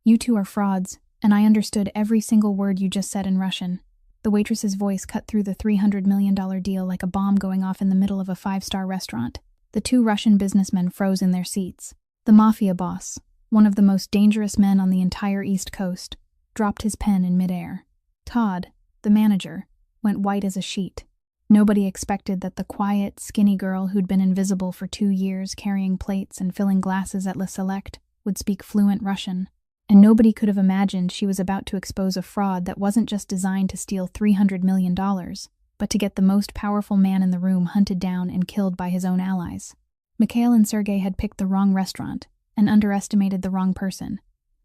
"You two are frauds, and I understood every single word you just said in Russian." The waitress's voice cut through the $300 million deal like a bomb going off in the middle of a five-star restaurant. The two Russian businessmen froze in their seats. The Mafia boss, one of the most dangerous men on the entire East Coast, dropped his pen in midair. Todd, the manager, went white as a sheet. Nobody expected that the quiet, skinny girl who'd been invisible for 2 years carrying plates and filling glasses at Le Select would speak fluent Russian. And nobody could have imagined she was about to expose a fraud that wasn't just designed to steal $300 million, but to get the most powerful man in the room hunted down and killed by his own allies. Mikhail and Sergei had picked the wrong restaurant and underestimated the wrong person,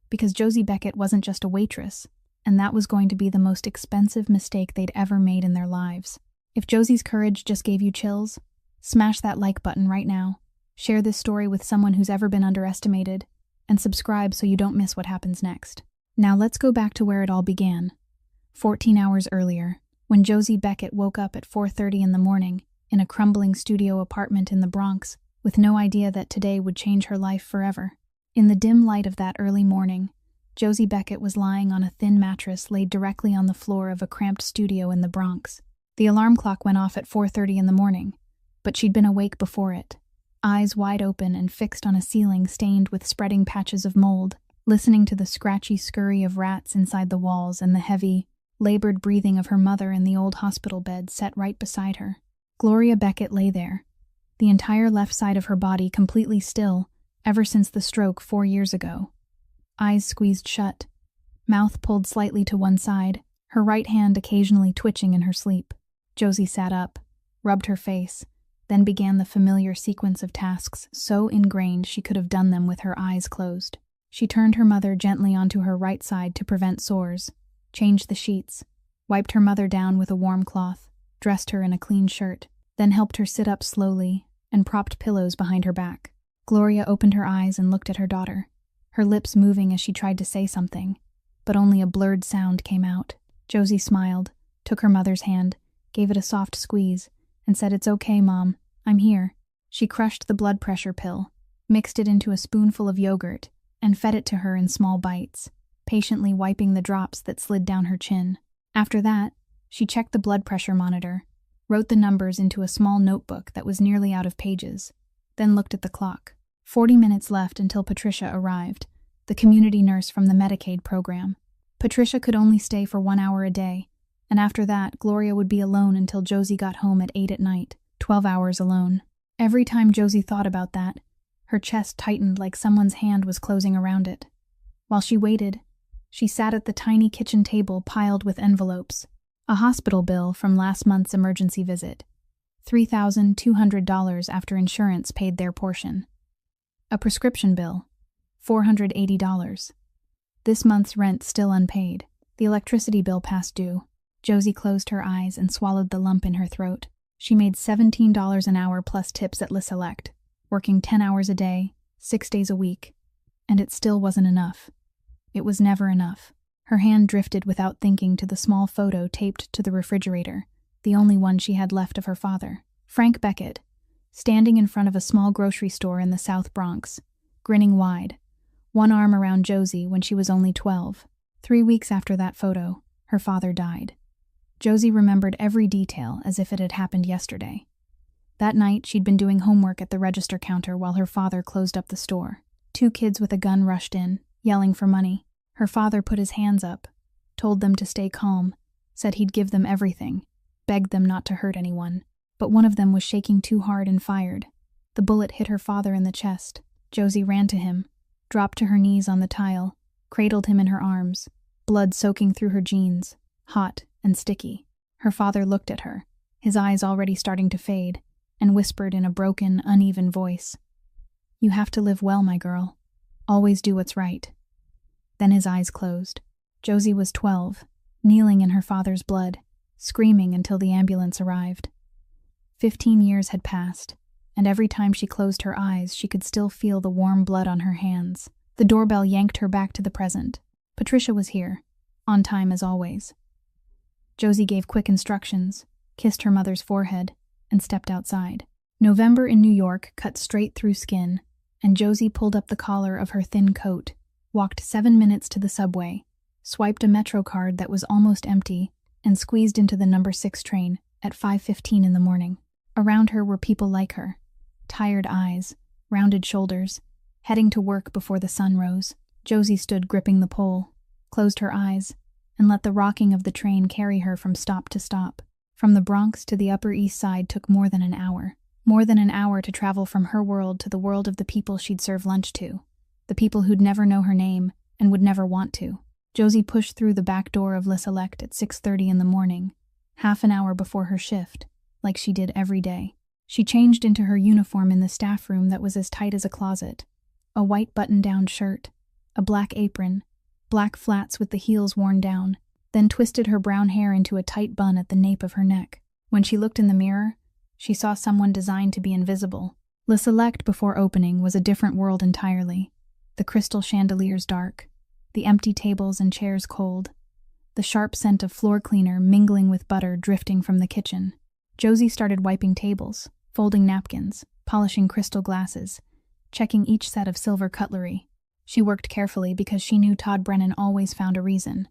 because Josie Beckett wasn't just a waitress, and that was going to be the most expensive mistake they'd ever made in their lives. If Josie's courage just gave you chills, smash that like button right now, share this story with someone who's ever been underestimated, and subscribe so you don't miss what happens next. Now let's go back to where it all began. 14 hours earlier, when Josie Beckett woke up at 4:30 in the morning in a crumbling studio apartment in the Bronx, with no idea that today would change her life forever. In the dim light of that early morning, Josie Beckett was lying on a thin mattress laid directly on the floor of a cramped studio in the Bronx. The alarm clock went off at 4:30 in the morning, but she'd been awake before it, eyes wide open and fixed on a ceiling stained with spreading patches of mold, listening to the scratchy scurry of rats inside the walls and the heavy, labored breathing of her mother in the old hospital bed set right beside her. Gloria Beckett lay there, the entire left side of her body completely still ever since the stroke 4 years ago. Eyes squeezed shut, mouth pulled slightly to one side, her right hand occasionally twitching in her sleep. Josie sat up, rubbed her face, then began the familiar sequence of tasks so ingrained she could have done them with her eyes closed. She turned her mother gently onto her right side to prevent sores, changed the sheets, wiped her mother down with a warm cloth, dressed her in a clean shirt, then helped her sit up slowly and propped pillows behind her back. Gloria opened her eyes and looked at her daughter, her lips moving as she tried to say something, but only a blurred sound came out. Josie smiled, took her mother's hand, gave it a soft squeeze, and said, "It's okay, Mom. I'm here." She crushed the blood pressure pill, mixed it into a spoonful of yogurt, and fed it to her in small bites, patiently wiping the drops that slid down her chin. After that, she checked the blood pressure monitor, wrote the numbers into a small notebook that was nearly out of pages, then looked at the clock. 40 minutes left until Patricia arrived, the community nurse from the Medicaid program. Patricia could only stay for 1 hour a day, and after that, Gloria would be alone until Josie got home at 8 at night, 12 hours alone. Every time Josie thought about that, her chest tightened like someone's hand was closing around it. While she waited, she sat at the tiny kitchen table piled with envelopes. A hospital bill from last month's emergency visit, $3,200 after insurance paid their portion. A prescription bill, $480. This month's rent still unpaid. The electricity bill past due. Josie closed her eyes and swallowed the lump in her throat. She made $17 an hour plus tips at Le Select, working 10 hours a day, 6 days a week, and it still wasn't enough. It was never enough. Her hand drifted without thinking to the small photo taped to the refrigerator, the only one she had left of her father, Frank Beckett, standing in front of a small grocery store in the South Bronx, grinning wide, one arm around Josie when she was only 12. 3 weeks after that photo, her father died. Josie remembered every detail as if it had happened yesterday. That night, she'd been doing homework at the register counter while her father closed up the store. 2 kids with a gun rushed in, yelling for money. Her father put his hands up, told them to stay calm, said he'd give them everything, begged them not to hurt anyone. But one of them was shaking too hard and fired. The bullet hit her father in the chest. Josie ran to him, dropped to her knees on the tile, cradled him in her arms, blood soaking through her jeans, hot and sticky. Her father looked at her, his eyes already starting to fade, and whispered in a broken, uneven voice, "You have to live well, my girl. Always do what's right." Then his eyes closed. Josie was 12, kneeling in her father's blood, screaming until the ambulance arrived. 15 years had passed, and every time she closed her eyes, she could still feel the warm blood on her hands. The doorbell yanked her back to the present. Patricia was here, on time as always. Josie gave quick instructions, kissed her mother's forehead, and stepped outside. November in New York cut straight through skin, and Josie pulled up the collar of her thin coat, walked 7 minutes to the subway, swiped a Metro card that was almost empty, and squeezed into the number 6 train at 5:15 in the morning. Around her were people like her, tired eyes, rounded shoulders, heading to work before the sun rose. Josie stood gripping the pole, closed her eyes, and let the rocking of the train carry her from stop to stop. From the Bronx to the Upper East Side took more than an hour. More than an hour to travel from her world to the world of the people she'd serve lunch to, the people who'd never know her name and would never want to. Josie pushed through the back door of Le Select at 6:30 in the morning, half an hour before her shift, like she did every day. She changed into her uniform in the staff room that was as tight as a closet. A white button-down shirt, a black apron, black flats with the heels worn down, then twisted her brown hair into a tight bun at the nape of her neck. When she looked in the mirror, she saw someone designed to be invisible. Le Select before opening was a different world entirely. The crystal chandeliers dark, the empty tables and chairs cold, the sharp scent of floor cleaner mingling with butter drifting from the kitchen. Josie started wiping tables, folding napkins, polishing crystal glasses, checking each set of silver cutlery. She worked carefully because she knew Todd Brennan always found a reason,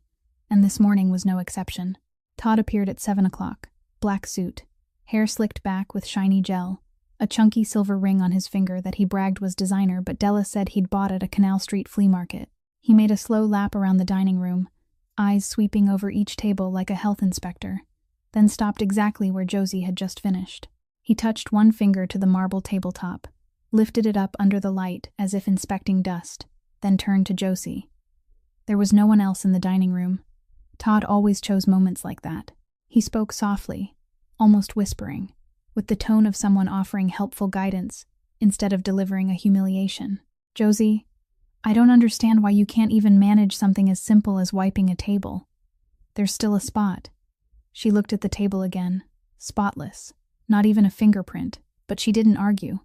and this morning was no exception. Todd appeared at 7 o'clock, black suit, hair slicked back with shiny gel, a chunky silver ring on his finger that he bragged was designer but Della said he'd bought at a Canal Street flea market. He made a slow lap around the dining room, eyes sweeping over each table like a health inspector, then stopped exactly where Josie had just finished. He touched one finger to the marble tabletop, lifted it up under the light as if inspecting dust, then turned to Josie. There was no one else in the dining room. Todd always chose moments like that. He spoke softly, almost whispering, with the tone of someone offering helpful guidance instead of delivering a humiliation. Josie, I don't understand why you can't even manage something as simple as wiping a table. There's still a spot. She looked at the table again, spotless, not even a fingerprint, but she didn't argue.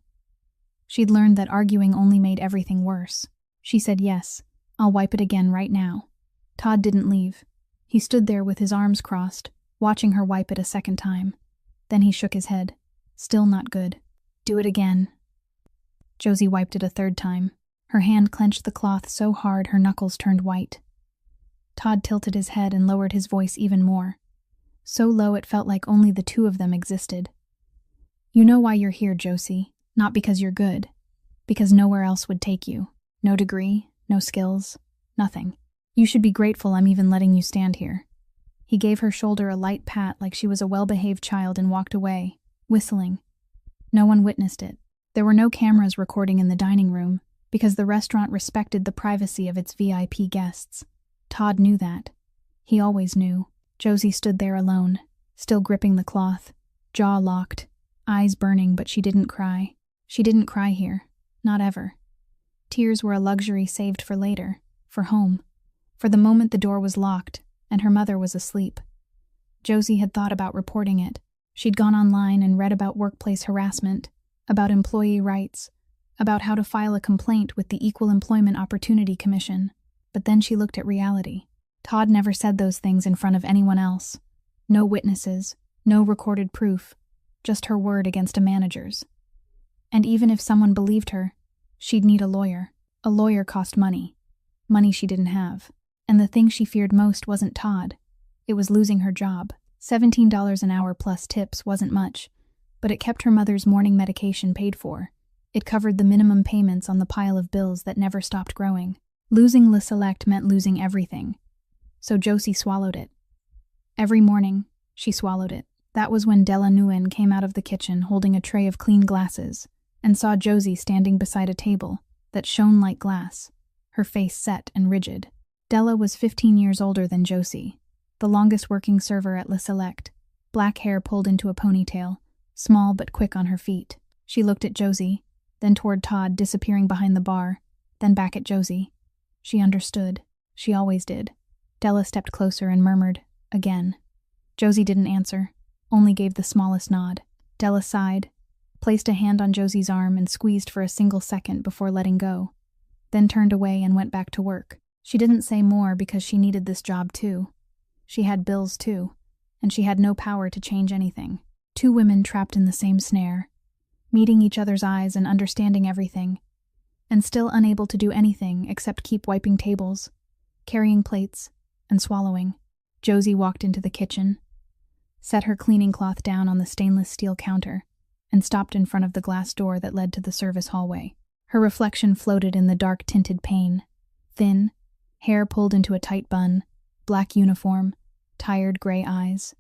She'd learned that arguing only made everything worse. She said, yes, I'll wipe it again right now. Todd didn't leave. He stood there with his arms crossed, watching her wipe it a second time. Then he shook his head. Still not good. Do it again. Josie wiped it a third time. Her hand clenched the cloth so hard her knuckles turned white. Todd tilted his head and lowered his voice even more. So low it felt like only the two of them existed. You know why you're here, Josie. Not because you're good. Because nowhere else would take you. No degree, no skills, nothing. You should be grateful I'm even letting you stand here. He gave her shoulder a light pat like she was a well-behaved child and walked away, whistling. No one witnessed it. There were no cameras recording in the dining room, because the restaurant respected the privacy of its VIP guests. Todd knew that. He always knew. Josie stood there alone, still gripping the cloth, jaw locked, eyes burning, but she didn't cry. She didn't cry here. Not ever. Tears were a luxury saved for later, for home, for the moment the door was locked and her mother was asleep. Josie had thought about reporting it. She'd gone online and read about workplace harassment, about employee rights, about how to file a complaint with the Equal Employment Opportunity Commission. But then she looked at reality. Todd never said those things in front of anyone else. No witnesses, no recorded proof, just her word against a manager's. And even if someone believed her, she'd need a lawyer. A lawyer cost money. Money she didn't have. And the thing she feared most wasn't Todd. It was losing her job. $17 an hour plus tips wasn't much, but it kept her mother's morning medication paid for. It covered the minimum payments on the pile of bills that never stopped growing. Losing Le Select meant losing everything. So Josie swallowed it. Every morning, she swallowed it. That was when Della Nguyen came out of the kitchen holding a tray of clean glasses and saw Josie standing beside a table that shone like glass, her face set and rigid. Della was 15 years older than Josie, the longest working server at Le Select, black hair pulled into a ponytail, small but quick on her feet. She looked at Josie, then toward Todd disappearing behind the bar, then back at Josie. She understood. She always did. Della stepped closer and murmured, again. Josie didn't answer, only gave the smallest nod. Della sighed, placed a hand on Josie's arm and squeezed for a single second before letting go, then turned away and went back to work. She didn't say more because she needed this job too. She had bills too, and she had no power to change anything. Two women trapped in the same snare, meeting each other's eyes and understanding everything. and still unable to do anything except keep wiping tables, carrying plates, and swallowing, Josie walked into the kitchen, set her cleaning cloth down on the stainless steel counter, and stopped in front of the glass door that led to the service hallway. Her reflection floated in the dark-tinted pane. Thin, hair pulled into a tight bun, black uniform, tired gray eyes.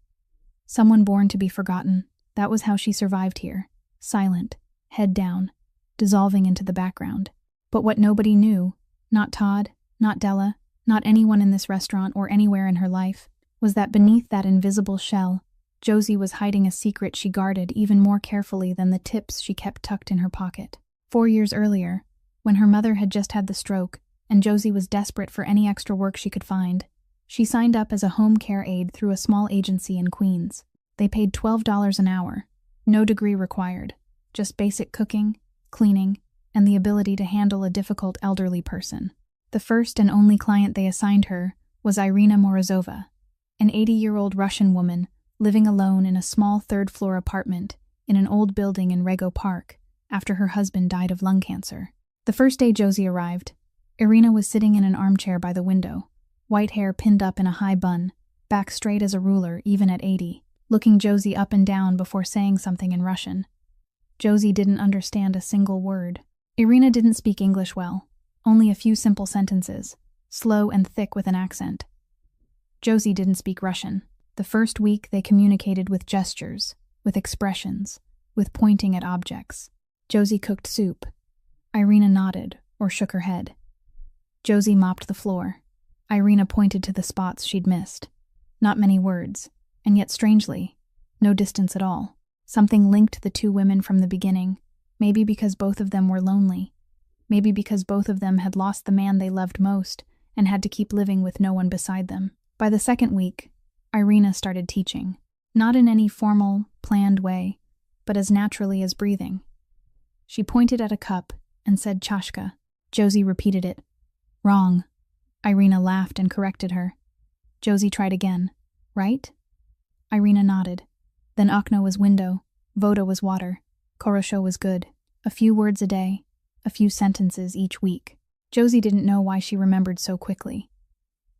Someone born to be forgotten. That was how she survived here. Silent, head down, dissolving into the background. But what nobody knew, not Todd, not Della, not anyone in this restaurant or anywhere in her life, was that beneath that invisible shell, Josie was hiding a secret she guarded even more carefully than the tips she kept tucked in her pocket. 4 years earlier, when her mother had just had the stroke and Josie was desperate for any extra work she could find, she signed up as a home care aide through a small agency in Queens. They paid $12 an hour, no degree required, just basic cooking, cleaning, and the ability to handle a difficult elderly person. The first and only client they assigned her was Irina Morozova, an 80-year-old Russian woman living alone in a small third-floor apartment in an old building in Rego Park after her husband died of lung cancer. The first day Josie arrived, Irina was sitting in an armchair by the window, white hair pinned up in a high bun, back straight as a ruler even at 80, looking Josie up and down before saying something in Russian. Josie didn't understand a single word. Irina didn't speak English well, only a few simple sentences, slow and thick with an accent. Josie didn't speak Russian. The first week they communicated with gestures, with expressions, with pointing at objects. Josie cooked soup. Irina nodded or shook her head. Josie mopped the floor. Irina pointed to the spots she'd missed. Not many words, and yet strangely, no distance at all. Something linked the two women from the beginning, maybe because both of them were lonely, maybe because both of them had lost the man they loved most and had to keep living with no one beside them. By the second week, Irina started teaching, not in any formal, planned way, but as naturally as breathing. She pointed at a cup and said chashka. Josie repeated it. Wrong. Irina laughed and corrected her. Josie tried again. Right? Irina nodded. Then okno was window, voda was water, korosho was good. A few words a day, a few sentences each week. Josie didn't know why she remembered so quickly.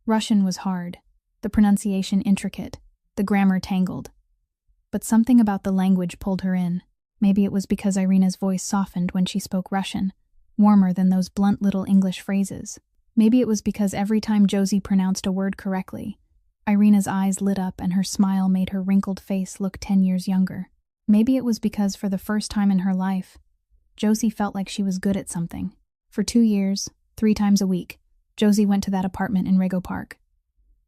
Russian was hard, the pronunciation intricate, the grammar tangled. But something about the language pulled her in. Maybe it was because Irina's voice softened when she spoke Russian, warmer than those blunt little English phrases. Maybe it was because every time Josie pronounced a word correctly, Irina's eyes lit up and her smile made her wrinkled face look 10 years younger. Maybe it was because for the first time in her life, Josie felt like she was good at something. For 2 years, 3 times a week, Josie went to that apartment in Rego Park.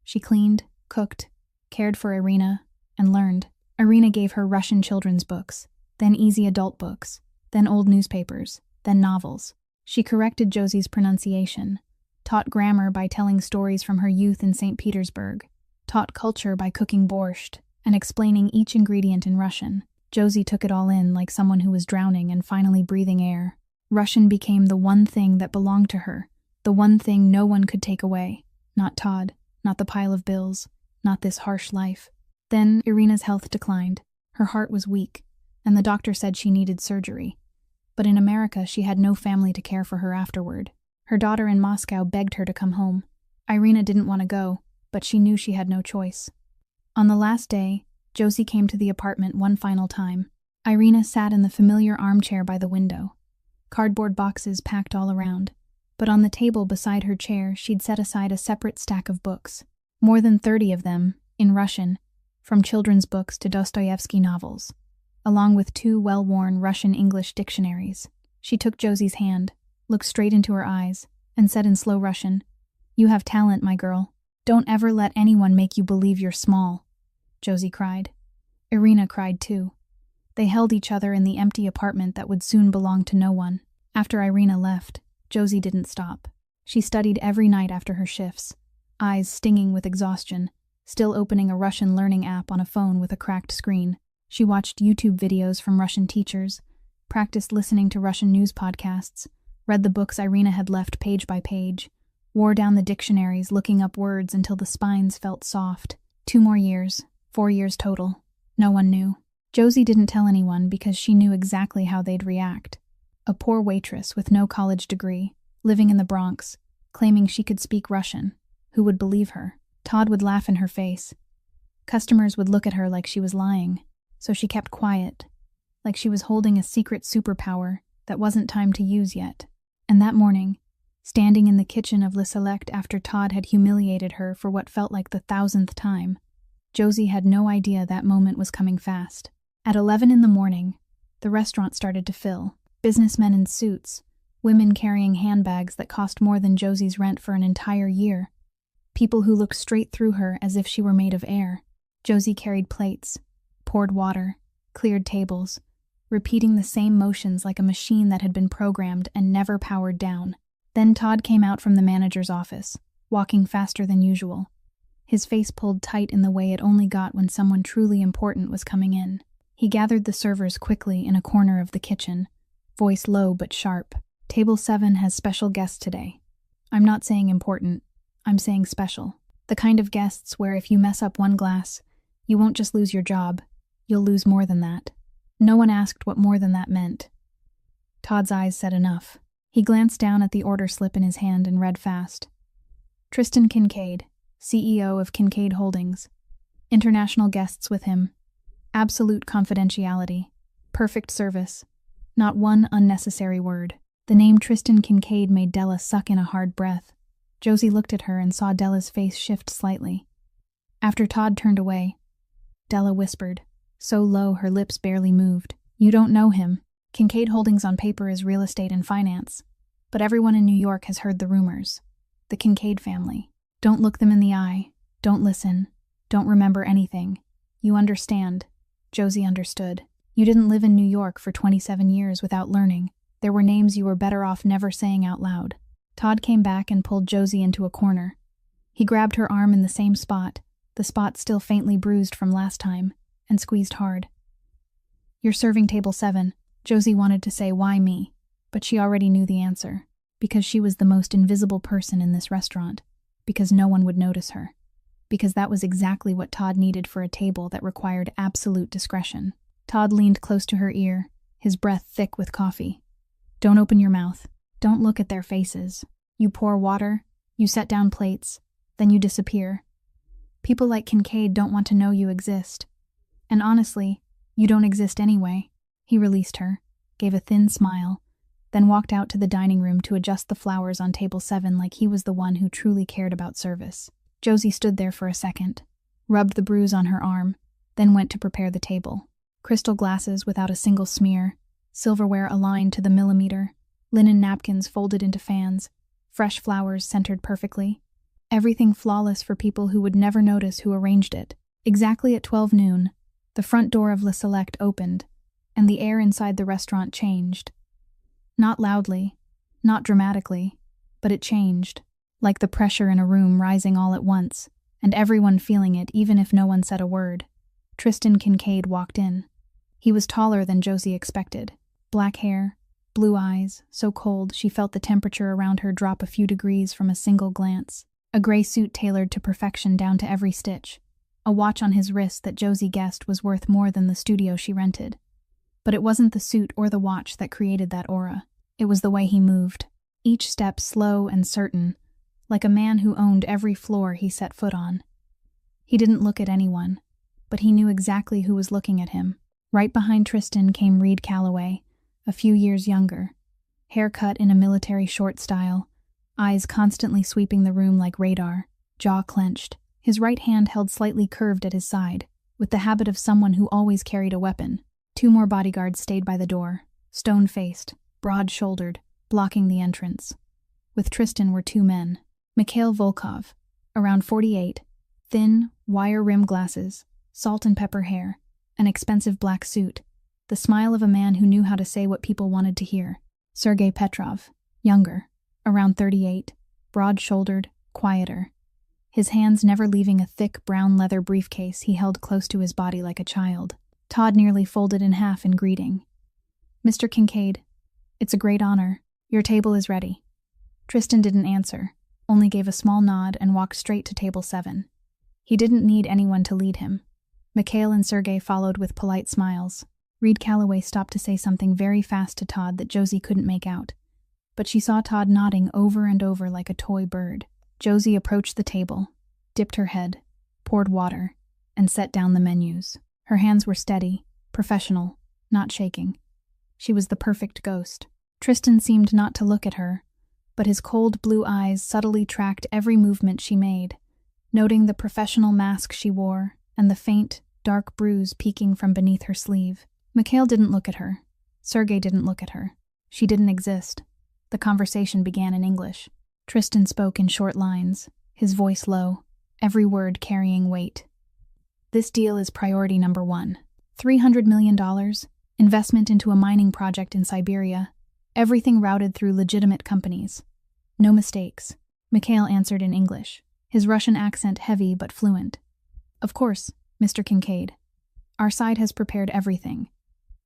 She cleaned, cooked, cared for Irina, and learned. Irina gave her Russian children's books, then easy adult books, then old newspapers, then novels. She corrected Josie's pronunciation, taught grammar by telling stories from her youth in St. Petersburg, taught culture by cooking borscht and explaining each ingredient in Russian. Josie took it all in like someone who was drowning and finally breathing air. Russian became the one thing that belonged to her, the one thing no one could take away. Not Todd, not the pile of bills, not this harsh life. Then Irina's health declined. Her heart was weak, and the doctor said she needed surgery. But in America, she had no family to care for her afterward. Her daughter in Moscow begged her to come home. Irina didn't want to go, but she knew she had no choice. On the last day, Josie came to the apartment one final time. Irina sat in the familiar armchair by the window. Cardboard boxes packed all around, but on the table beside her chair she'd set aside a separate stack of books. More than 30 of them, in Russian, from children's books to Dostoevsky novels, along with 2 well-worn Russian-English dictionaries. She took Josie's hand, looked straight into her eyes, and said in slow Russian, "You have talent, my girl. Don't ever let anyone make you believe you're small." Josie cried. Irina cried too. They held each other in the empty apartment that would soon belong to no one. After Irina left, Josie didn't stop. She studied every night after her shifts, eyes stinging with exhaustion, still opening a Russian learning app on a phone with a cracked screen. She watched YouTube videos from Russian teachers, practiced listening to Russian news podcasts, read the books Irina had left page by page, wore down the dictionaries looking up words until the spines felt soft. 2 more years, 4 years total. No one knew. Josie didn't tell anyone because she knew exactly how they'd react. a poor waitress with no college degree, living in the Bronx, claiming she could speak Russian. Who would believe her? Todd would laugh in her face. Customers would look at her like she was lying, so she kept quiet, like she was holding a secret superpower that wasn't time to use yet. And that morning, standing in the kitchen of Le Select after Todd had humiliated her for what felt like the 1,000th time, Josie had no idea that moment was coming fast. At 11 in the morning, the restaurant started to fill. Businessmen in suits, women carrying handbags that cost more than Josie's rent for an entire year, people who looked straight through her as if she were made of air. Josie carried plates, poured water, cleared tables, repeating the same motions like a machine that had been programmed and never powered down. Then Todd came out from the manager's office, walking faster than usual, his face pulled tight in the way it only got when someone truly important was coming in. He gathered the servers quickly in a corner of the kitchen, voice low but sharp. "Table 7 has special guests today. I'm not saying important, I'm saying special. The kind of guests where if you mess up one glass, you won't just lose your job, you'll lose more than that." No one asked what more than that meant. Todd's eyes said enough. He glanced down at the order slip in his hand and read fast. Tristan Kincaid, CEO of Kincaid Holdings. International guests with him. Absolute confidentiality. Perfect service. Not one unnecessary word. The name Tristan Kincaid made Della suck in a hard breath. Josie looked at her and saw Della's face shift slightly. After Todd turned away, Della whispered, so low her lips barely moved. "You don't know him. Kincaid Holdings on paper is real estate and finance. But everyone in New York has heard the rumors. The Kincaid family. Don't look them in the eye. Don't listen. Don't remember anything. You understand." Josie understood. "You didn't live in New York for 27 years without learning. There were names you were better off never saying out loud." Todd came back and pulled Josie into a corner. He grabbed her arm in the same spot, the spot still faintly bruised from last time, and squeezed hard. "You're serving table 7. Josie wanted to say, "Why me?" But she already knew the answer. Because she was the most invisible person in this restaurant. Because no one would notice her. Because that was exactly what Todd needed for a table that required absolute discretion. Todd leaned close to her ear, his breath thick with coffee. "Don't open your mouth. Don't look at their faces. You pour water, you set down plates, then you disappear. People like Kincaid don't want to know you exist. And honestly, you don't exist anyway." He released her, gave a thin smile, then walked out to the dining room to adjust the flowers on table 7 like he was the one who truly cared about service. Josie stood there for a second, rubbed the bruise on her arm, then went to prepare the table. Crystal glasses without a single smear, silverware aligned to the millimeter, linen napkins folded into fans, fresh flowers centered perfectly. Everything flawless for people who would never notice who arranged it. Exactly at 12 noon, the front door of Le Select opened, and the air inside the restaurant changed. Not loudly, not dramatically, but it changed, like the pressure in a room rising all at once, and everyone feeling it even if no one said a word. Tristan Kincaid walked in. He was taller than Josie expected. Black hair, blue eyes, so cold she felt the temperature around her drop a few degrees from a single glance. A gray suit tailored to perfection down to every stitch. A watch on his wrist that Josie guessed was worth more than the studio she rented. But it wasn't the suit or the watch that created that aura. It was the way he moved, each step slow and certain, like a man who owned every floor he set foot on. He didn't look at anyone, but he knew exactly who was looking at him. Right behind Tristan came Reed Calloway, a few years younger, hair cut in a military short style, eyes constantly sweeping the room like radar, jaw clenched, his right hand held slightly curved at his side, with the habit of someone who always carried a weapon. 2 more bodyguards stayed by the door, stone-faced, broad-shouldered, blocking the entrance. With Tristan were 2 men. Mikhail Volkov, around 48, thin, wire-rimmed glasses, salt and pepper hair, an expensive black suit, the smile of a man who knew how to say what people wanted to hear. Sergei Petrov, younger, around 38, broad-shouldered, quieter, his hands never leaving a thick brown leather briefcase he held close to his body like a child. Todd nearly folded in half in greeting. "Mr. Kincaid, it's a great honor. Your table is ready." Tristan didn't answer, only gave a small nod and walked straight to table 7. He didn't need anyone to lead him. Mikhail and Sergei followed with polite smiles. Reed Calloway stopped to say something very fast to Todd that Josie couldn't make out, but she saw Todd nodding over and over like a toy bird. Josie approached the table, dipped her head, poured water, and set down the menus. Her hands were steady, professional, not shaking. She was the perfect ghost. Tristan seemed not to look at her, but his cold blue eyes subtly tracked every movement she made, noting the professional mask she wore and the faint, dark bruise peeking from beneath her sleeve. Mikhail didn't look at her. Sergei didn't look at her. She didn't exist. The conversation began in English. Tristan spoke in short lines, his voice low, every word carrying weight. This deal is priority number 1. $300 million, investment into a mining project in Siberia, everything routed through legitimate companies. No mistakes. Mikhail answered in English, his Russian accent heavy but fluent. Of course, Mr. Kincaid. Our side has prepared everything.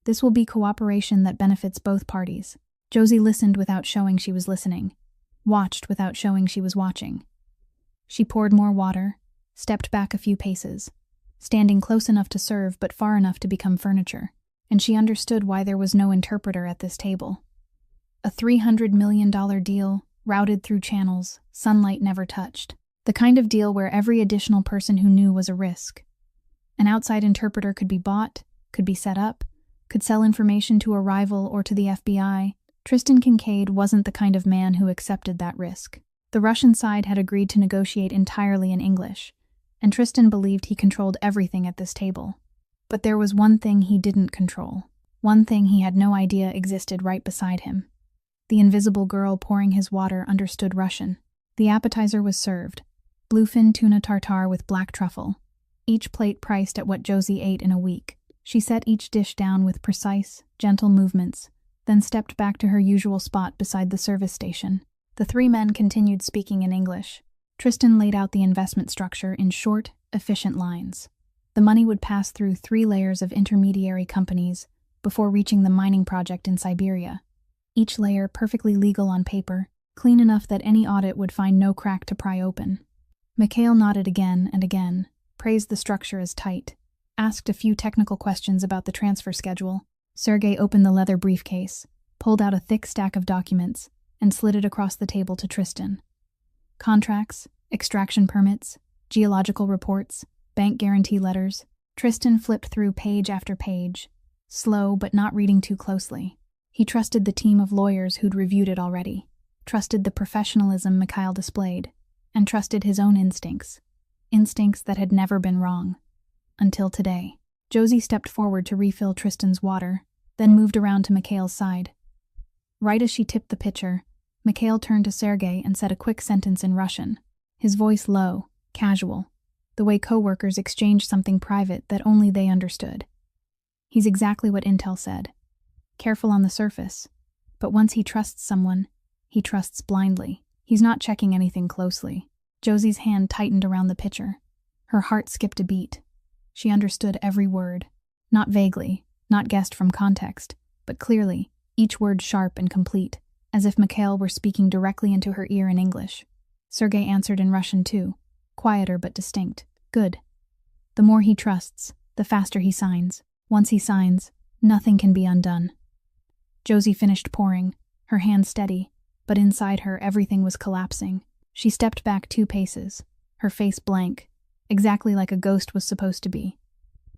This will be cooperation that benefits both parties. Josie listened without showing she was listening, watched without showing she was watching. She poured more water, stepped back a few paces, standing close enough to serve but far enough to become furniture, and she understood why there was no interpreter at this table. A $300 million deal, routed through channels, sunlight never touched. The kind of deal where every additional person who knew was a risk. An outside interpreter could be bought, could be set up, could sell information to a rival or to the FBI. Tristan Kincaid wasn't the kind of man who accepted that risk. The Russian side had agreed to negotiate entirely in English, and Tristan believed he controlled everything at this table. But there was one thing he didn't control, one thing he had no idea existed right beside him. The invisible girl pouring his water understood Russian. The appetizer was served, bluefin tuna tartare with black truffle, each plate priced at what Josie ate in a week. She set each dish down with precise, gentle movements, then stepped back to her usual spot beside the service station. The 3 men continued speaking in English. Tristan laid out the investment structure in short, efficient lines. The money would pass through 3 layers of intermediary companies before reaching the mining project in Siberia, each layer perfectly legal on paper, clean enough that any audit would find no crack to pry open. Mikhail nodded again and again, praised the structure as tight, asked a few technical questions about the transfer schedule. Sergei opened the leather briefcase, pulled out a thick stack of documents, and slid it across the table to Tristan. Contracts, extraction permits, geological reports, bank guarantee letters. Tristan flipped through page after page, slow but not reading too closely. He trusted the team of lawyers who'd reviewed it already, trusted the professionalism Mikhail displayed, and trusted his own instincts that had never been wrong. Until today. Josie stepped forward to refill Tristan's water, then moved around to Mikhail's side. Right as she tipped the pitcher, Mikhail turned to Sergei and said a quick sentence in Russian, his voice low, casual, the way co-workers exchanged something private that only they understood. He's exactly what Intel said. Careful on the surface, but once he trusts someone, he trusts blindly. He's not checking anything closely. Josie's hand tightened around the pitcher. Her heart skipped a beat. She understood every word, not vaguely, not guessed from context, but clearly, each word sharp and complete, as if Mikhail were speaking directly into her ear in English. Sergei answered in Russian too, quieter but distinct. Good. The more he trusts, the faster he signs. Once he signs, nothing can be undone. Josie finished pouring, her hand steady, but inside her everything was collapsing. She stepped back 2 paces, her face blank, exactly like a ghost was supposed to be.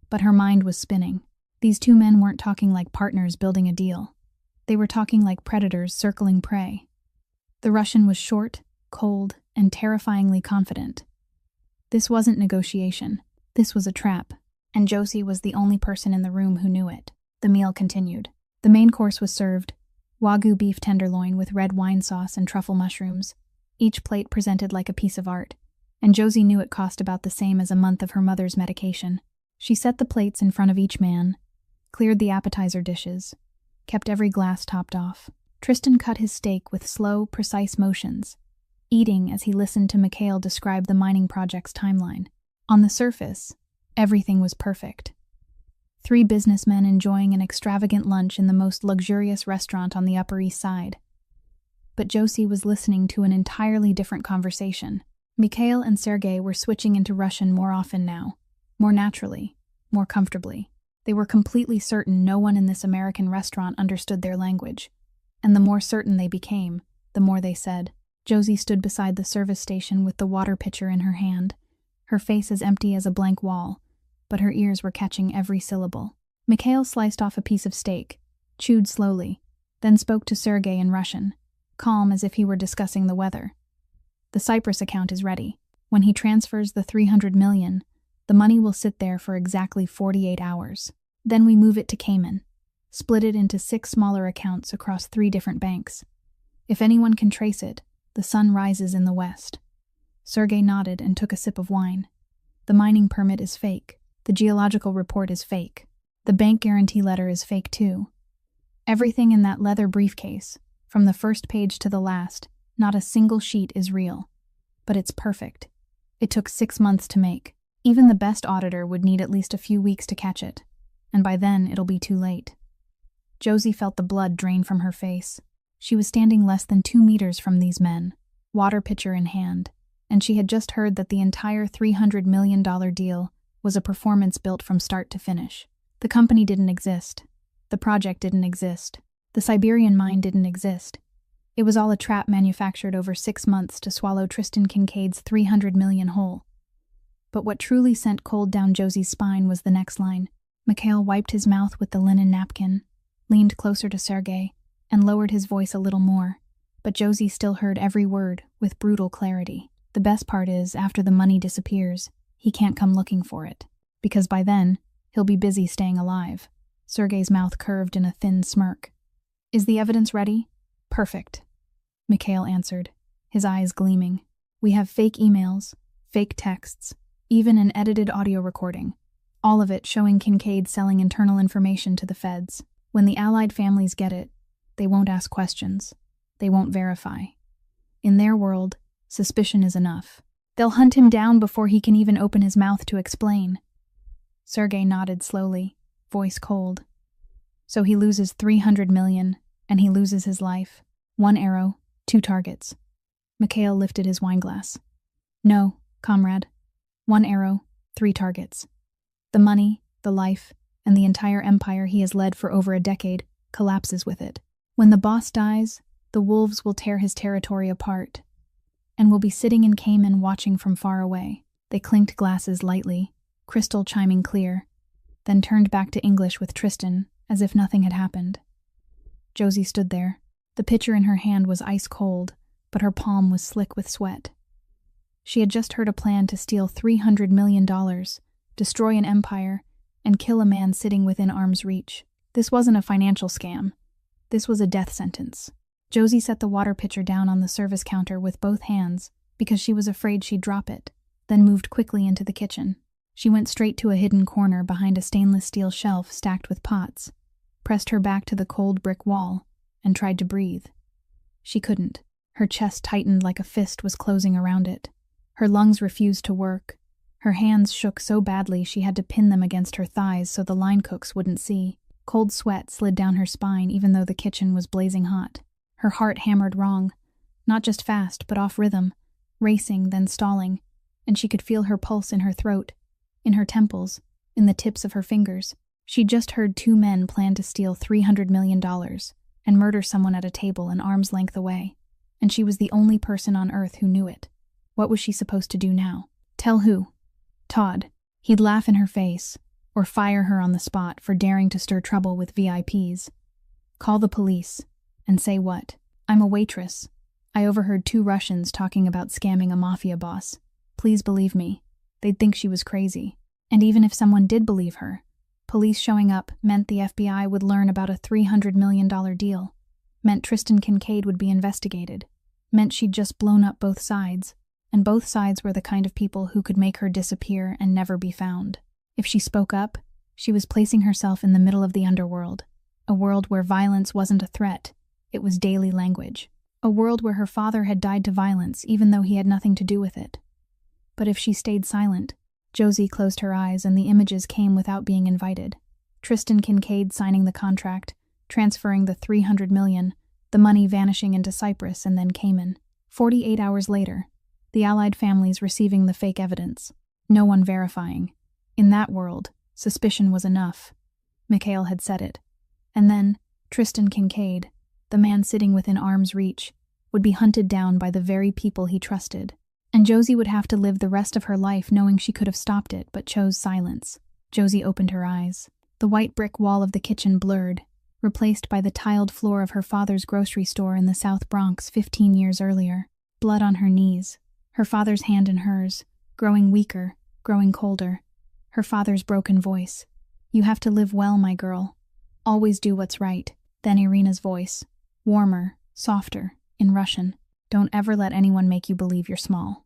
But her mind was spinning. These 2 men weren't talking like partners building a deal. They were talking like predators circling prey. The Russian was short, cold, and terrifyingly confident. This wasn't negotiation. This was a trap, and Josie was the only person in the room who knew it. The meal continued. The main course was served, Wagyu beef tenderloin with red wine sauce and truffle mushrooms, each plate presented like a piece of art, and Josie knew it cost about the same as a month of her mother's medication. She set the plates in front of each man, cleared the appetizer dishes, kept every glass topped off. Tristan cut his steak with slow, precise motions, eating as he listened to Mikhail describe the mining project's timeline. On the surface, everything was perfect. 3 businessmen enjoying an extravagant lunch in the most luxurious restaurant on the Upper East Side. But Josie was listening to an entirely different conversation. Mikhail and Sergei were switching into Russian more often now, more naturally, more comfortably. They were completely certain no one in this American restaurant understood their language. And the more certain they became, the more they said. Josie stood beside the service station with the water pitcher in her hand, her face as empty as a blank wall, but her ears were catching every syllable. Mikhail sliced off a piece of steak, chewed slowly, then spoke to Sergei in Russian, calm as if he were discussing the weather. The Cyprus account is ready. When he transfers the 300 million, the money will sit there for exactly 48 hours. Then we move it to Cayman, split it into 6 smaller accounts across 3 different banks. If anyone can trace it, the sun rises in the west. Sergei nodded and took a sip of wine. The mining permit is fake. The geological report is fake. The bank guarantee letter is fake too. Everything in that leather briefcase, from the first page to the last, not a single sheet is real. But it's perfect. It took 6 months to make. Even the best auditor would need at least a few weeks to catch it, and by then it'll be too late. Josie felt the blood drain from her face. She was standing less than 2 meters from these men, water pitcher in hand, and she had just heard that the entire $300 million deal was a performance built from start to finish. The company didn't exist. The project didn't exist. The Siberian mine didn't exist. It was all a trap manufactured over 6 months to swallow Tristan Kincaid's 300 million whole. But what truly sent cold down Josie's spine was the next line. Mikhail wiped his mouth with the linen napkin, leaned closer to Sergei, and lowered his voice a little more, but Josie still heard every word with brutal clarity. The best part is, after the money disappears, he can't come looking for it, because by then, he'll be busy staying alive. Sergei's mouth curved in a thin smirk. Is the evidence ready? Perfect, Mikhail answered, his eyes gleaming. We have fake emails, fake texts, even an edited audio recording, all of it showing Kincaid selling internal information to the feds. When the Allied families get it, they won't ask questions. They won't verify. In their world, suspicion is enough. They'll hunt him down before he can even open his mouth to explain. Sergei nodded slowly, voice cold. So he loses 300 million, and he loses his life. 1 arrow, 2 targets. Mikhail lifted his wineglass. No, comrade. 1 arrow, 3 targets. The money, the life, and the entire empire he has led for over a decade collapses with it. When the boss dies, the wolves will tear his territory apart, and will be sitting in Cayman watching from far away. They clinked glasses lightly, crystal chiming clear, then turned back to English with Tristan, as if nothing had happened. Josie stood there. The pitcher in her hand was ice cold, but her palm was slick with sweat. She had just heard a plan to steal $300 million, destroy an empire, and kill a man sitting within arm's reach. This wasn't a financial scam. This was a death sentence. Josie set the water pitcher down on the service counter with both hands because she was afraid she'd drop it, then moved quickly into the kitchen. She went straight to a hidden corner behind a stainless steel shelf stacked with pots, pressed her back to the cold brick wall, and tried to breathe. She couldn't. Her chest tightened like a fist was closing around it. Her lungs refused to work. Her hands shook so badly she had to pin them against her thighs so the line cooks wouldn't see. Cold sweat slid down her spine even though the kitchen was blazing hot. Her heart hammered wrong, not just fast but off rhythm, racing then stalling, and she could feel her pulse in her throat, in her temples, in the tips of her fingers. She'd just heard 2 men plan to steal $300 million and murder someone at a table an arm's length away, and she was the only person on Earth who knew it. What was she supposed to do now? Tell who? Todd. He'd laugh in her face, or fire her on the spot for daring to stir trouble with VIPs. Call the police. And say what? I'm a waitress. I overheard 2 Russians talking about scamming a Mafia boss. Please believe me. They'd think she was crazy. And even if someone did believe her, police showing up meant the FBI would learn about a $300 million deal, meant Tristan Kincaid would be investigated, meant she'd just blown up both sides, and both sides were the kind of people who could make her disappear and never be found. If she spoke up, she was placing herself in the middle of the underworld, a world where violence wasn't a threat. It was daily language. A world where her father had died to violence even though he had nothing to do with it. But if she stayed silent, Josie closed her eyes and the images came without being invited. Tristan Kincaid signing the contract, transferring the $300 million, the money vanishing into Cyprus and then Cayman. 48 hours later, the Allied families receiving the fake evidence. No one verifying. In that world, suspicion was enough. Mikhail had said it. And then, Tristan Kincaid, the man sitting within arm's reach, would be hunted down by the very people he trusted. And Josie would have to live the rest of her life knowing she could have stopped it, but chose silence. Josie opened her eyes. The white brick wall of the kitchen blurred, replaced by the tiled floor of her father's grocery store in the South Bronx 15 years earlier. Blood on her knees, her father's hand in hers, growing weaker, growing colder. Her father's broken voice. "You have to live well, my girl. Always do what's right." Then Irina's voice, warmer, softer, in Russian. "Don't ever let anyone make you believe you're small."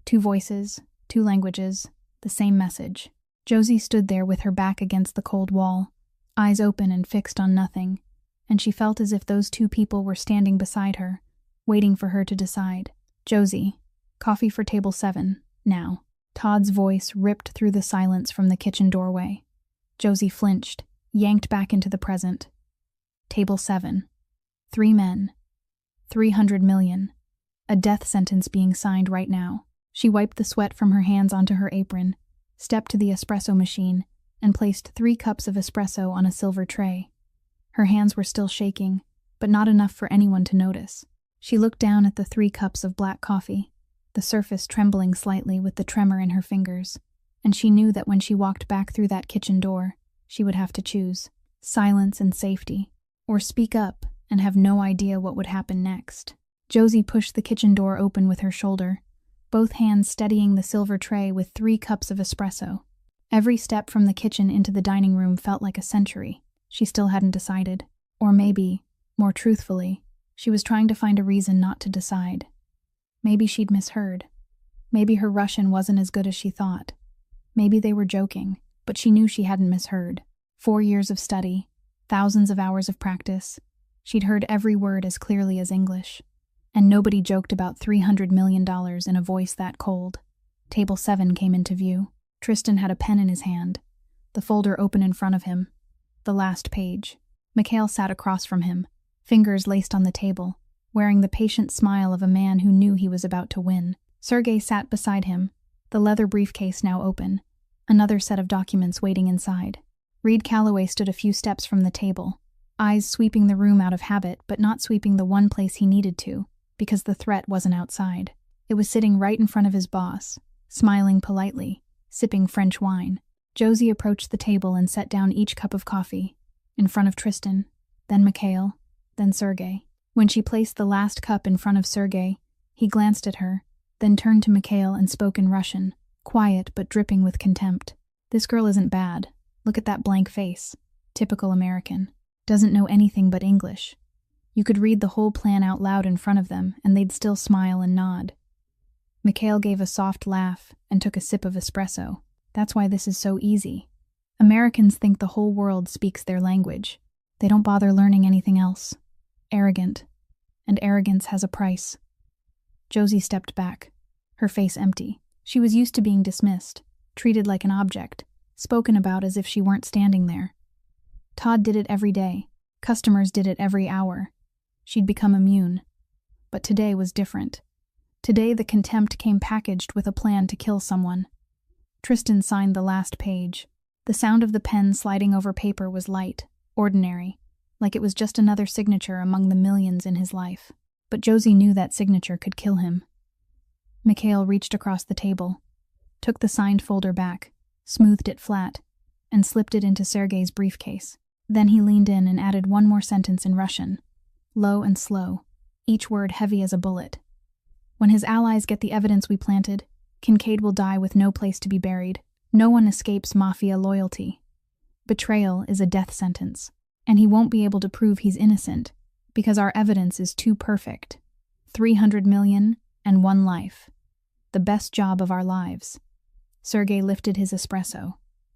Two voices, two languages, the same message. Josie stood there with her back against the cold wall, eyes open and fixed on nothing, and she felt as if those two people were standing beside her, waiting for her to decide. "Josie, coffee for table 7, now." Todd's voice ripped through the silence from the kitchen doorway. Josie flinched, yanked back into the present. Table 7. 3 men. 300 million. A death sentence being signed right now. She wiped the sweat from her hands onto her apron, stepped to the espresso machine, and placed 3 cups of espresso on a silver tray. Her hands were still shaking, but not enough for anyone to notice. She looked down at the 3 cups of black coffee, the surface trembling slightly with the tremor in her fingers, and she knew that when she walked back through that kitchen door, she would have to choose silence and safety, or speak up and have no idea what would happen next. Josie pushed the kitchen door open with her shoulder, both hands steadying the silver tray with 3 cups of espresso. Every step from the kitchen into the dining room felt like a century. She still hadn't decided. Or maybe, more truthfully, she was trying to find a reason not to decide. Maybe she'd misheard. Maybe her Russian wasn't as good as she thought. Maybe they were joking, but she knew she hadn't misheard. 4 years of study, thousands of hours of practice. She'd heard every word as clearly as English. And nobody joked about $300 million in a voice that cold. Table 7 came into view. Tristan had a pen in his hand, the folder open in front of him. The last page. Mikhail sat across from him, fingers laced on the table, wearing the patient smile of a man who knew he was about to win. Sergei sat beside him, the leather briefcase now open, another set of documents waiting inside. Reed Calloway stood a few steps from the table, eyes sweeping the room out of habit but not sweeping the one place he needed to, because the threat wasn't outside. It was sitting right in front of his boss, smiling politely, sipping French wine. Josie approached the table and set down each cup of coffee, in front of Tristan, then Mikhail, then Sergei. When she placed the last cup in front of Sergei, he glanced at her, then turned to Mikhail and spoke in Russian, quiet but dripping with contempt. "This girl isn't bad. Look at that blank face. Typical American. Doesn't know anything but English. You could read the whole plan out loud in front of them, and they'd still smile and nod." Mikhail gave a soft laugh and took a sip of espresso. "That's why this is so easy. Americans think the whole world speaks their language. They don't bother learning anything else. Arrogant. And arrogance has a price." Josie stepped back, her face empty. She was used to being dismissed, treated like an object, spoken about as if she weren't standing there. Todd did it every day. Customers did it every hour. She'd become immune. But today was different. Today the contempt came packaged with a plan to kill someone. Tristan signed the last page. The sound of the pen sliding over paper was light, ordinary, like it was just another signature among the millions in his life. But Josie knew that signature could kill him. Mikhail reached across the table, took the signed folder back, smoothed it flat, and slipped it into Sergei's briefcase. Then he leaned in and added one more sentence in Russian, low and slow, each word heavy as a bullet. "When his allies get the evidence we planted, Kincaid will die with no place to be buried. No one escapes Mafia loyalty. Betrayal is a death sentence, and he won't be able to prove he's innocent, because our evidence is too perfect. 300 million and 1 life. The best job of our lives." Sergei lifted his espresso.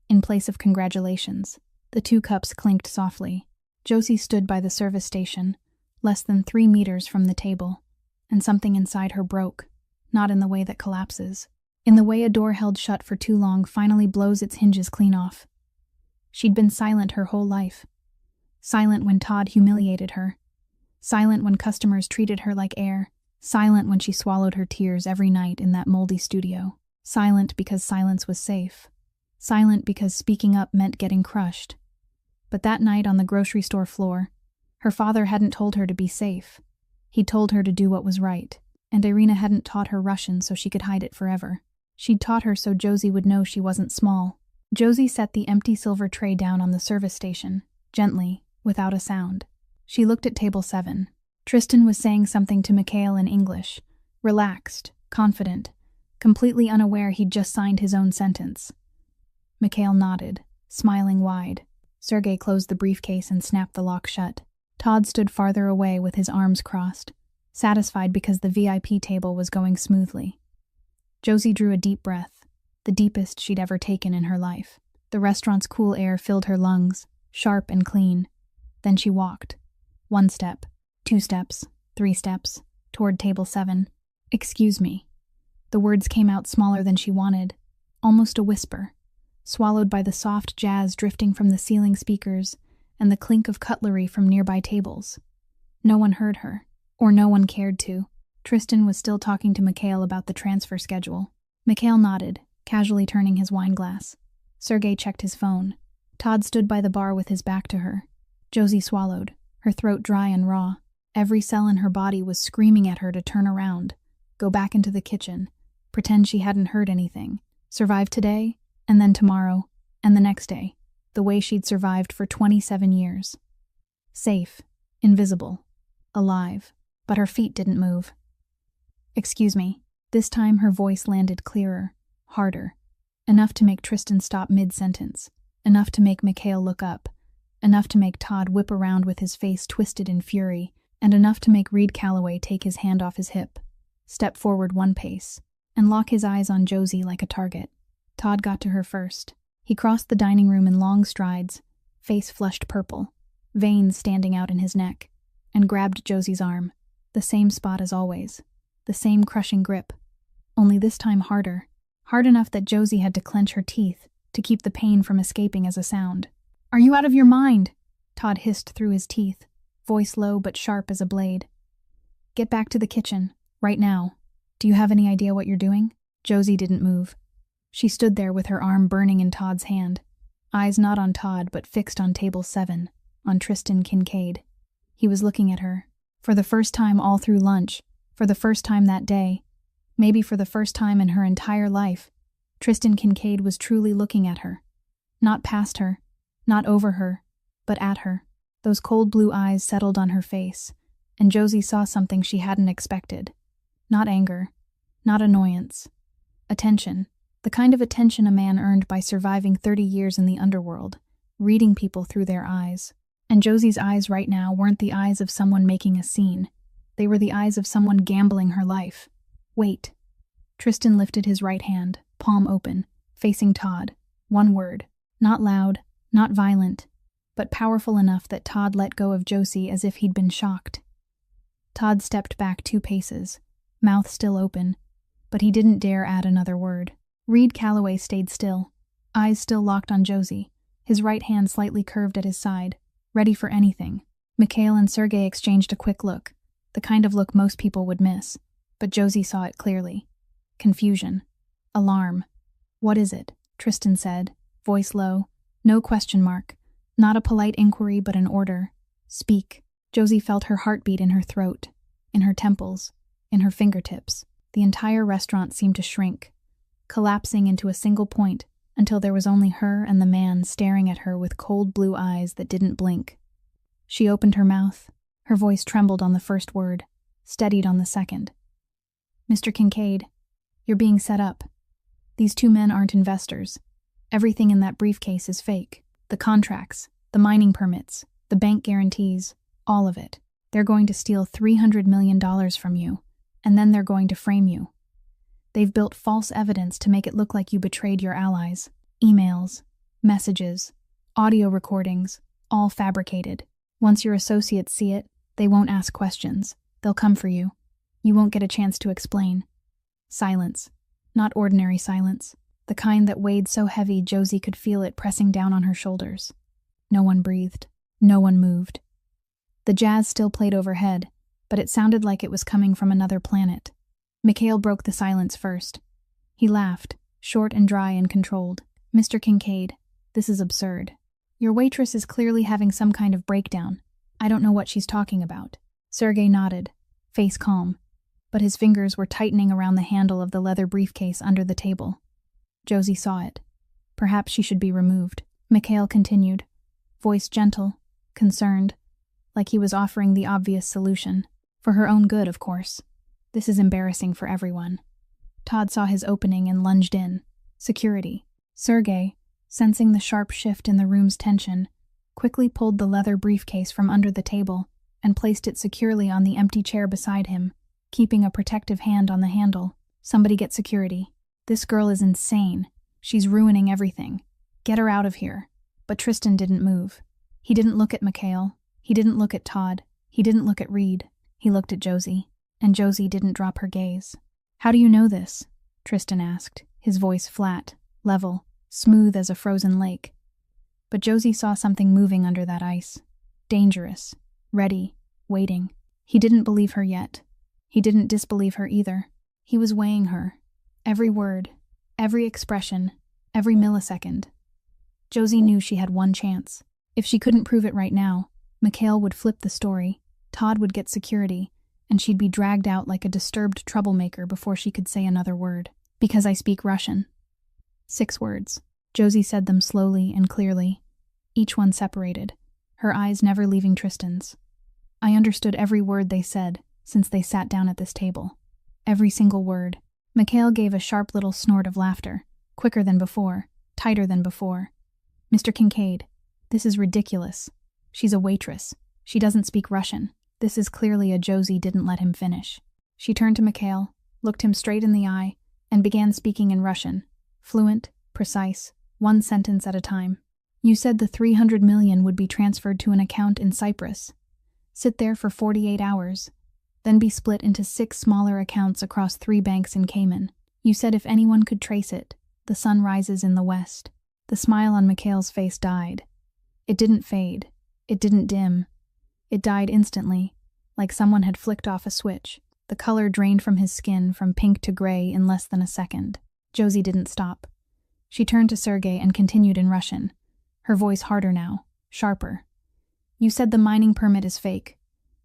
In place of congratulations, the 2 cups clinked softly. Josie stood by the service station, less than 3 meters from the table, and something inside her broke, not in the way that collapses. In the way a door held shut for too long finally blows its hinges clean off. She'd been silent her whole life. Silent when Todd humiliated her. Silent when customers treated her like air. Silent when she swallowed her tears every night in that moldy studio. Silent because silence was safe. Silent because speaking up meant getting crushed. But that night on the grocery store floor, her father hadn't told her to be safe. He'd told her to do what was right, and Irina hadn't taught her Russian so she could hide it forever. She'd taught her so Josie would know she wasn't small. Josie set the empty silver tray down on the service station, gently, without a sound. She looked at table 7. Tristan was saying something to Mikhail in English, relaxed, confident, completely unaware he'd just signed his own sentence. Mikhail nodded, smiling wide. Sergei closed the briefcase and snapped the lock shut. Todd stood farther away with his arms crossed, satisfied because the VIP table was going smoothly. Josie drew a deep breath, the deepest she'd ever taken in her life. The restaurant's cool air filled her lungs, sharp and clean. Then she walked. 1 step, 2 steps, 3 steps, toward table 7. "Excuse me." The words came out smaller than she wanted, almost a whisper, swallowed by the soft jazz drifting from the ceiling speakers and the clink of cutlery from nearby tables. No one heard her, or no one cared to. Tristan was still talking to Mikhail about the transfer schedule. Mikhail nodded, casually turning his wineglass. Sergei checked his phone. Todd stood by the bar with his back to her. Josie swallowed, her throat dry and raw. Every cell in her body was screaming at her to turn around, go back into the kitchen, pretend she hadn't heard anything, survive today, and then tomorrow, and the next day, the way she'd survived for 27 years. Safe, invisible, alive, but her feet didn't move. "Excuse me." This time her voice landed clearer, harder, enough to make Tristan stop mid-sentence, enough to make Mikhail look up, enough to make Todd whip around with his face twisted in fury, and enough to make Reed Calloway take his hand off his hip, step forward 1 pace, and lock his eyes on Josie like a target. Todd got to her first. He crossed the dining room in long strides, face flushed purple, veins standing out in his neck, and grabbed Josie's arm, the same spot as always, the same crushing grip, only this time harder, hard enough that Josie had to clench her teeth to keep the pain from escaping as a sound. "Are you out of your mind?" Todd hissed through his teeth, voice low but sharp as a blade. "Get back to the kitchen, right now. Do you have any idea what you're doing?" Josie didn't move. She stood there with her arm burning in Todd's hand, eyes not on Todd but fixed on table 7, on Tristan Kincaid. He was looking at her, for the first time all through lunch, for the first time that day, maybe for the first time in her entire life. Tristan Kincaid was truly looking at her. Not past her, not over her, but at her. Those cold blue eyes settled on her face, and Josie saw something she hadn't expected. Not anger, not annoyance. Attention. The kind of attention a man earned by surviving 30 years in the underworld, reading people through their eyes. And Josie's eyes right now weren't the eyes of someone making a scene. They were the eyes of someone gambling her life. "Wait." Tristan lifted his right hand, palm open, facing Todd. 1 word. Not loud, not violent, but powerful enough that Todd let go of Josie as if he'd been shocked. Todd stepped back 2 paces, mouth still open, but he didn't dare add another word. Reed Calloway stayed still, eyes still locked on Josie, his right hand slightly curved at his side, ready for anything. Mikhail and Sergei exchanged a quick look, the kind of look most people would miss, but Josie saw it clearly. Confusion. Alarm. "What is it?" Tristan said, voice low, no question mark, not a polite inquiry but an order. "Speak." Josie felt her heartbeat in her throat, in her temples, in her fingertips. The entire restaurant seemed to shrink, collapsing into a single point until there was only her and the man staring at her with cold blue eyes that didn't blink. She opened her mouth. Her voice trembled on the first word, steadied on the second. "Mr. Kincaid, you're being set up. These 2 men aren't investors. Everything in that briefcase is fake. The contracts, the mining permits, the bank guarantees, all of it. They're going to steal $300 million from you, and then they're going to frame you. They've built false evidence to make it look like you betrayed your allies. Emails, messages, audio recordings, all fabricated. Once your associates see it, they won't ask questions. They'll come for you. You won't get a chance to explain." Silence. Not ordinary silence. The kind that weighed so heavy Josie could feel it pressing down on her shoulders. No one breathed. No one moved. The jazz still played overhead, but it sounded like it was coming from another planet. Mikhail broke the silence first. He laughed, short and dry and controlled. "Mr. Kincaid, this is absurd. Your waitress is clearly having some kind of breakdown. I don't know what she's talking about. Sergei nodded, face calm, but his fingers were tightening around the handle of the leather briefcase under the table. Josie saw it. Perhaps she should be removed. Mikhail continued, voice gentle, concerned, like he was offering the obvious solution. For her own good, of course. This is embarrassing for everyone. Todd saw his opening and lunged in. Security. Sergei, sensing the sharp shift in the room's tension, quickly pulled the leather briefcase from under the table and placed it securely on the empty chair beside him, keeping a protective hand on the handle. Somebody get security. This girl is insane. She's ruining everything. Get her out of here. But Tristan didn't move. He didn't look at Mikhail. He didn't look at Todd. He didn't look at Reed. He looked at Josie, and Josie didn't drop her gaze. How do you know this? Tristan asked, his voice flat, level, smooth as a frozen lake. But Josie saw something moving under that ice. Dangerous. Ready. Waiting. He didn't believe her yet. He didn't disbelieve her either. He was weighing her. Every word, every expression, every millisecond. Josie knew she had one chance. If she couldn't prove it right now, Mikhail would flip the story, Todd would get security, and she'd be dragged out like a disturbed troublemaker before she could say another word. Because I speak Russian. 6 words. Josie said them slowly and clearly, each one separated, her eyes never leaving Tristan's. I understood every word they said since they sat down at this table. Every single word. Mikhail gave a sharp little snort of laughter, quicker than before, tighter than before. Mr. Kincaid, this is ridiculous. She's a waitress. She doesn't speak Russian. This is clearly a Josie didn't let him finish. She turned to Mikhail, looked him straight in the eye, and began speaking in Russian. Fluent, precise, one sentence at a time. You said the 300 million would be transferred to an account in Cyprus. Sit there for 48 hours, then be split into 6 smaller accounts across 3 banks in Cayman. You said if anyone could trace it, the sun rises in the west. The smile on Mikhail's face died. It didn't fade. It didn't dim. It died instantly, like someone had flicked off a switch. The color drained from his skin from pink to gray in less than a second. Josie didn't stop. She turned to Sergei and continued in Russian, her voice harder now, sharper. You said the mining permit is fake.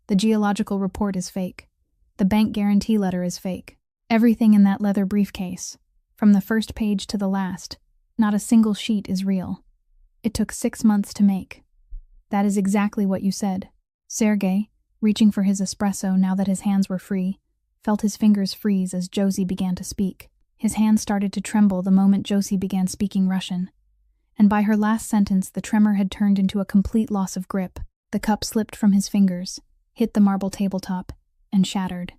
The geological report is fake. The bank guarantee letter is fake. Everything in that leather briefcase, from the first page to the last, not a single sheet is real. It took 6 months to make. That is exactly what you said. Sergei, reaching for his espresso now that his hands were free, felt his fingers freeze as Josie began to speak. His hands started to tremble the moment Josie began speaking Russian. And by her last sentence, the tremor had turned into a complete loss of grip. The cup slipped from his fingers, hit the marble tabletop, and shattered.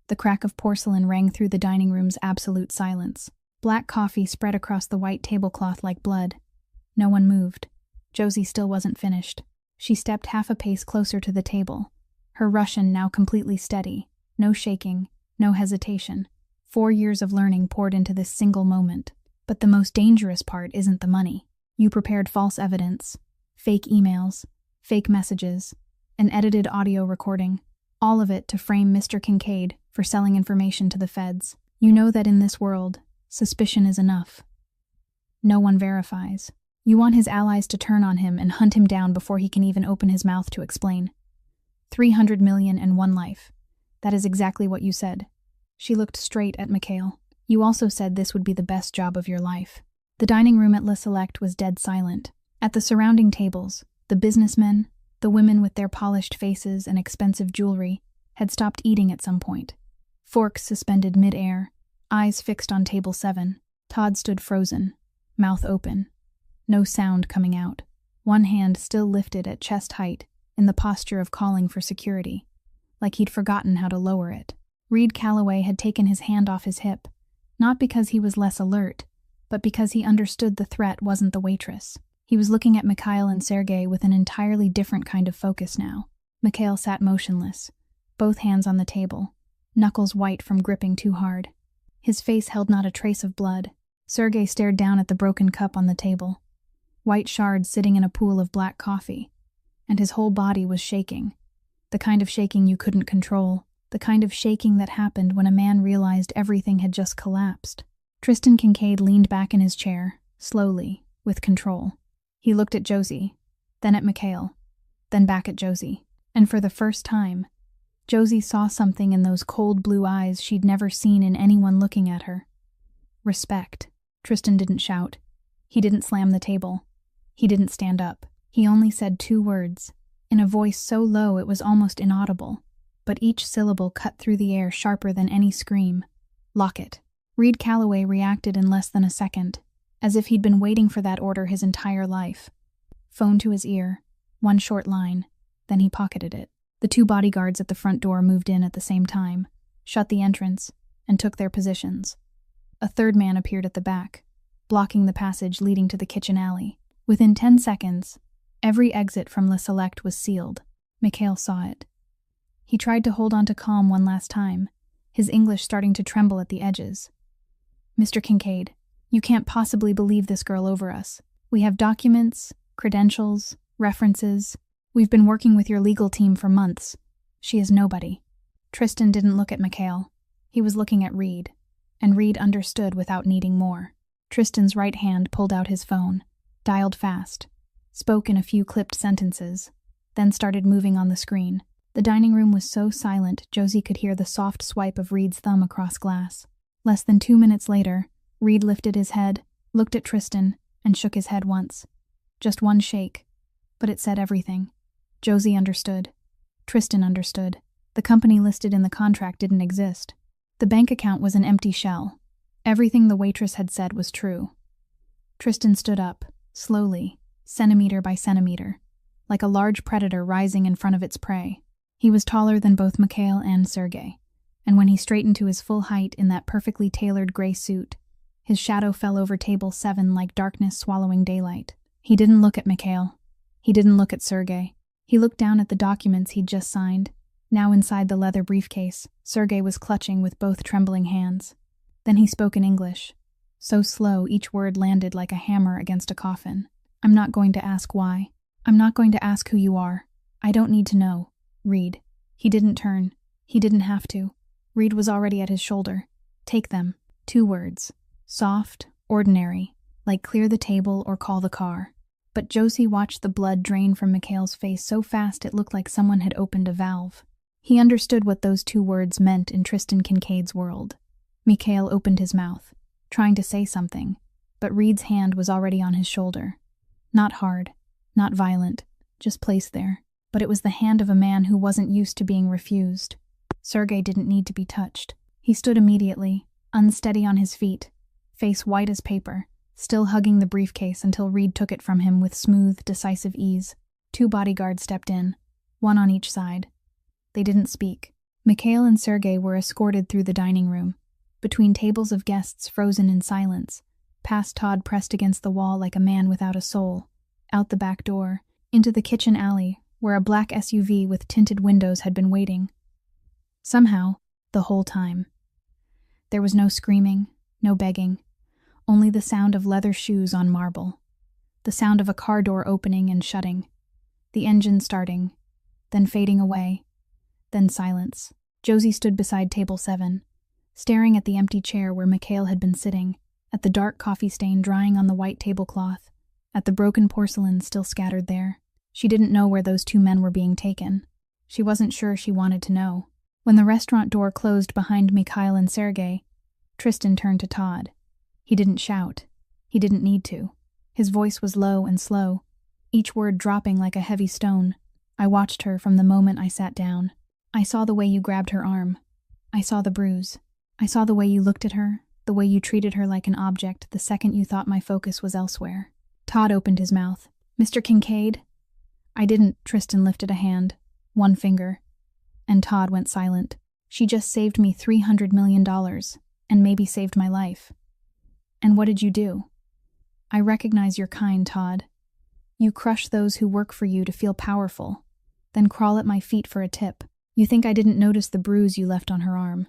The crack of porcelain rang through the dining room's absolute silence. Black coffee spread across the white tablecloth like blood. No one moved. Josie still wasn't finished. She stepped half a pace closer to the table, her Russian now completely steady. No shaking, no hesitation. 4 years of learning poured into this single moment. But the most dangerous part isn't the money. You prepared false evidence, fake emails, fake messages, an edited audio recording, all of it to frame Mr. Kincaid for selling information to the feds. You know that in this world, suspicion is enough. No one verifies. You want his allies to turn on him and hunt him down before he can even open his mouth to explain. 300 million and 1 life. That is exactly what you said. She looked straight at Mikhail. You also said this would be the best job of your life. The dining room at Le Select was dead silent. At the surrounding tables, the businessmen, the women with their polished faces and expensive jewelry, had stopped eating at some point. Forks suspended mid-air, eyes fixed on table 7. Todd stood frozen, mouth open. No sound coming out. One hand still lifted at chest height, in the posture of calling for security, like he'd forgotten how to lower it. Reed Calloway had taken his hand off his hip, not because he was less alert, but because he understood the threat wasn't the waitress. He was looking at Mikhail and Sergei with an entirely different kind of focus now. Mikhail sat motionless, both hands on the table, knuckles white from gripping too hard. His face held not a trace of blood. Sergei stared down at the broken cup on the table, white shards sitting in a pool of black coffee, and his whole body was shaking. The kind of shaking you couldn't control, the kind of shaking that happened when a man realized everything had just collapsed. Tristan Kincaid leaned back in his chair, slowly, with control. He looked at Josie, then at Mikhail, then back at Josie. And for the first time, Josie saw something in those cold blue eyes she'd never seen in anyone looking at her. Respect. Tristan didn't shout. He didn't slam the table. He didn't stand up. He only said 2 words, in a voice so low it was almost inaudible, but each syllable cut through the air sharper than any scream. Lock it. Reed Calloway reacted in less than a second, as if he'd been waiting for that order his entire life. Phone to his ear, 1 short line, then he pocketed it. The 2 bodyguards at the front door moved in at the same time, shut the entrance, and took their positions. A 3rd man appeared at the back, blocking the passage leading to the kitchen alley. Within 10 seconds, every exit from Le Select was sealed. Mikhail saw it. He tried to hold on to calm one last time, his English starting to tremble at the edges. Mr. Kincaid, you can't possibly believe this girl over us. We have documents, credentials, references. We've been working with your legal team for months. She is nobody. Tristan didn't look at Mikhail. He was looking at Reed, and Reed understood without needing more. Tristan's right hand pulled out his phone, dialed fast, spoke in a few clipped sentences, then started moving on the screen. The dining room was so silent Josie could hear the soft swipe of Reed's thumb across glass. Less than 2 minutes later, Reed lifted his head, looked at Tristan, and shook his head once. Just one shake, but it said everything. Josie understood. Tristan understood. The company listed in the contract didn't exist. The bank account was an empty shell. Everything the waitress had said was true. Tristan stood up, slowly, centimeter by centimeter, like a large predator rising in front of its prey. He was taller than both Mikhail and Sergei, and when he straightened to his full height in that perfectly tailored gray suit, his shadow fell over table 7 like darkness swallowing daylight. He didn't look at Mikhail. He didn't look at Sergei. He looked down at the documents he'd just signed. Now inside the leather briefcase, Sergei was clutching with both trembling hands. Then he spoke in English, so slow each word landed like a hammer against a coffin. I'm not going to ask why. I'm not going to ask who you are. I don't need to know. Reed. He didn't turn. He didn't have to. Reed was already at his shoulder. Take them. 2 words. Soft, ordinary, like clear the table or call the car. But Josie watched the blood drain from Mikhail's face so fast it looked like someone had opened a valve. He understood what those 2 words meant in Tristan Kincaid's world. Mikhail opened his mouth, trying to say something, but Reed's hand was already on his shoulder. Not hard, not violent, just placed there. But it was the hand of a man who wasn't used to being refused. Sergei didn't need to be touched. He stood immediately, unsteady on his feet, face white as paper, still hugging the briefcase until Reed took it from him with smooth, decisive ease. 2 bodyguards stepped in, 1 on each side. They didn't speak. Mikhail and Sergei were escorted through the dining room, between tables of guests frozen in silence, past Todd pressed against the wall like a man without a soul, out the back door, into the kitchen alley, where a black SUV with tinted windows had been waiting. Somehow, the whole time. There was no screaming, no begging, only the sound of leather shoes on marble, the sound of a car door opening and shutting, the engine starting, then fading away, then silence. Josie stood beside table 7, staring at the empty chair where Mikhail had been sitting, at the dark coffee stain drying on the white tablecloth, at the broken porcelain still scattered there. She didn't know where those 2 men were being taken. She wasn't sure she wanted to know. When the restaurant door closed behind Mikhail and Sergei, Tristan turned to Todd. He didn't shout. He didn't need to. His voice was low and slow, each word dropping like a heavy stone. I watched her from the moment I sat down. I saw the way you grabbed her arm. I saw the bruise. I saw the way you looked at her, the way you treated her like an object the second you thought my focus was elsewhere. Todd opened his mouth. Mr. Kincaid? I didn't. Tristan lifted a hand, 1 finger, and Todd went silent. She just saved me $300 million, and maybe saved my life. And what did you do? I recognize your kind, Todd. You crush those who work for you to feel powerful, then crawl at my feet for a tip. You think I didn't notice the bruise you left on her arm.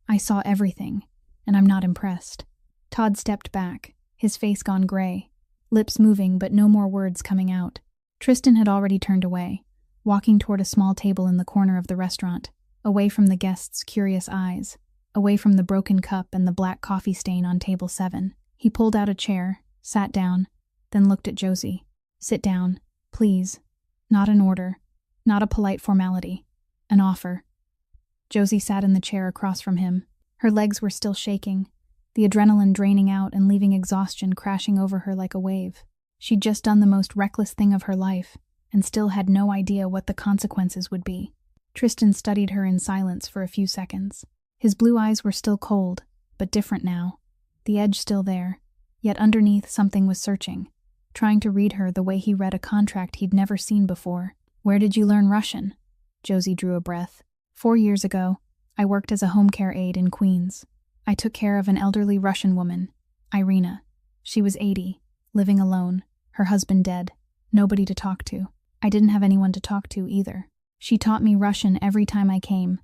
I saw everything, and I'm not impressed. Todd stepped back, his face gone gray, lips moving but no more words coming out. Tristan had already turned away, walking toward a small table in the corner of the restaurant, away from the guests' curious eyes, away from the broken cup and the black coffee stain on table 7. He pulled out a chair, sat down, then looked at Josie. Sit down, please. Not an order, not a polite formality. An offer. Josie sat in the chair across from him. Her legs were still shaking, the adrenaline draining out and leaving exhaustion crashing over her like a wave. She'd just done the most reckless thing of her life, and still had no idea what the consequences would be. Tristan studied her in silence for a few seconds. His blue eyes were still cold, but different now, the edge still there, yet underneath something was searching, trying to read her the way he read a contract he'd never seen before. "Where did you learn Russian?" Josie drew a breath. 4 years ago, I worked as a home care aide in Queens. I took care of an elderly Russian woman, Irina. She was 80, living alone, her husband dead, nobody to talk to. I didn't have anyone to talk to either. She taught me Russian every time I came.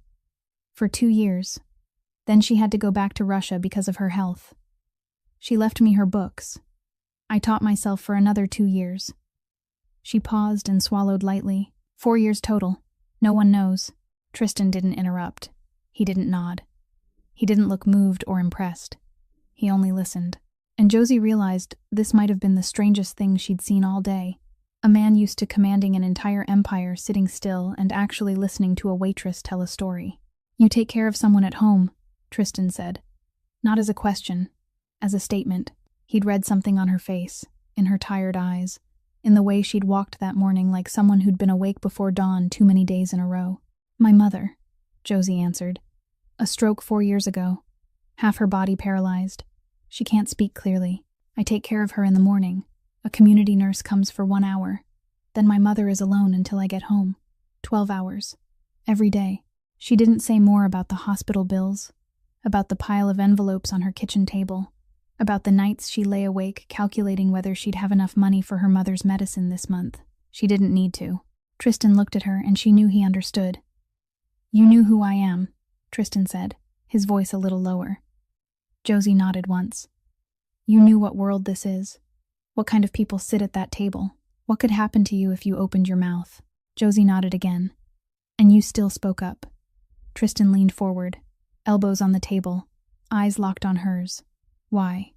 For 2 years. Then she had to go back to Russia because of her health. She left me her books. I taught myself for another 2 years. She paused and swallowed lightly. 4 years total. No one knows. Tristan didn't interrupt. He didn't nod. He didn't look moved or impressed. He only listened. And Josie realized this might have been the strangest thing she'd seen all day. A man used to commanding an entire empire sitting still and actually listening to a waitress tell a story. "You take care of someone at home," Tristan said. Not as a question, as a statement. He'd read something on her face, in her tired eyes, in the way she'd walked that morning like someone who'd been awake before dawn too many days in a row. "My mother," Josie answered. "A stroke 4 years ago. Half her body paralyzed. She can't speak clearly. I take care of her in the morning. A community nurse comes for 1 hour. Then my mother is alone until I get home. 12 hours. Every day." She didn't say more about the hospital bills, about the pile of envelopes on her kitchen table, about the nights she lay awake calculating whether she'd have enough money for her mother's medicine this month. She didn't need to. Tristan looked at her and she knew he understood. "You knew who I am," Tristan said, his voice a little lower. Josie nodded once. "You knew what world this is. What kind of people sit at that table? What could happen to you if you opened your mouth?" Josie nodded again. "And you still spoke up." Tristan leaned forward, elbows on the table, eyes locked on hers. Why?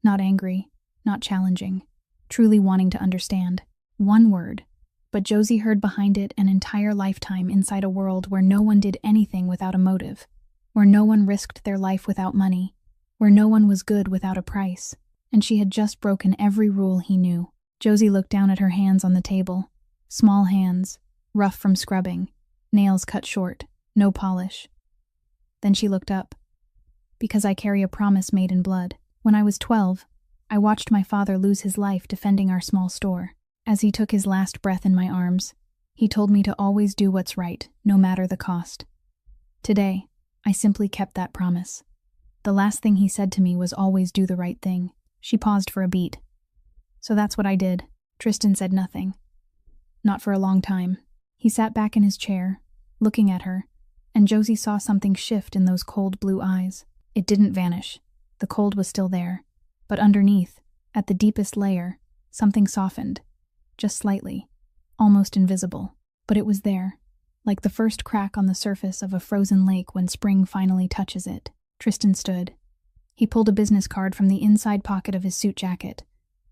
Not angry, not challenging, truly wanting to understand. One word, but Josie heard behind it an entire lifetime inside a world where no one did anything without a motive, where no one risked their life without money, where no one was good without a price, and she had just broken every rule he knew. Josie looked down at her hands on the table. Small hands, rough from scrubbing, nails cut short, no polish. Then she looked up. "Because I carry a promise made in blood. When I was 12, I watched my father lose his life defending our small store. As he took his last breath in my arms, he told me to always do what's right, no matter the cost. Today, I simply kept that promise. The last thing he said to me was always do the right thing." She paused for a beat. "So that's what I did." Tristan said nothing. Not for a long time. He sat back in his chair, looking at her, and Josie saw something shift in those cold blue eyes. It didn't vanish. The cold was still there. But underneath, at the deepest layer, something softened. Just slightly. Almost invisible. But it was there. Like the first crack on the surface of a frozen lake when spring finally touches it. Tristan stood. He pulled a business card from the inside pocket of his suit jacket.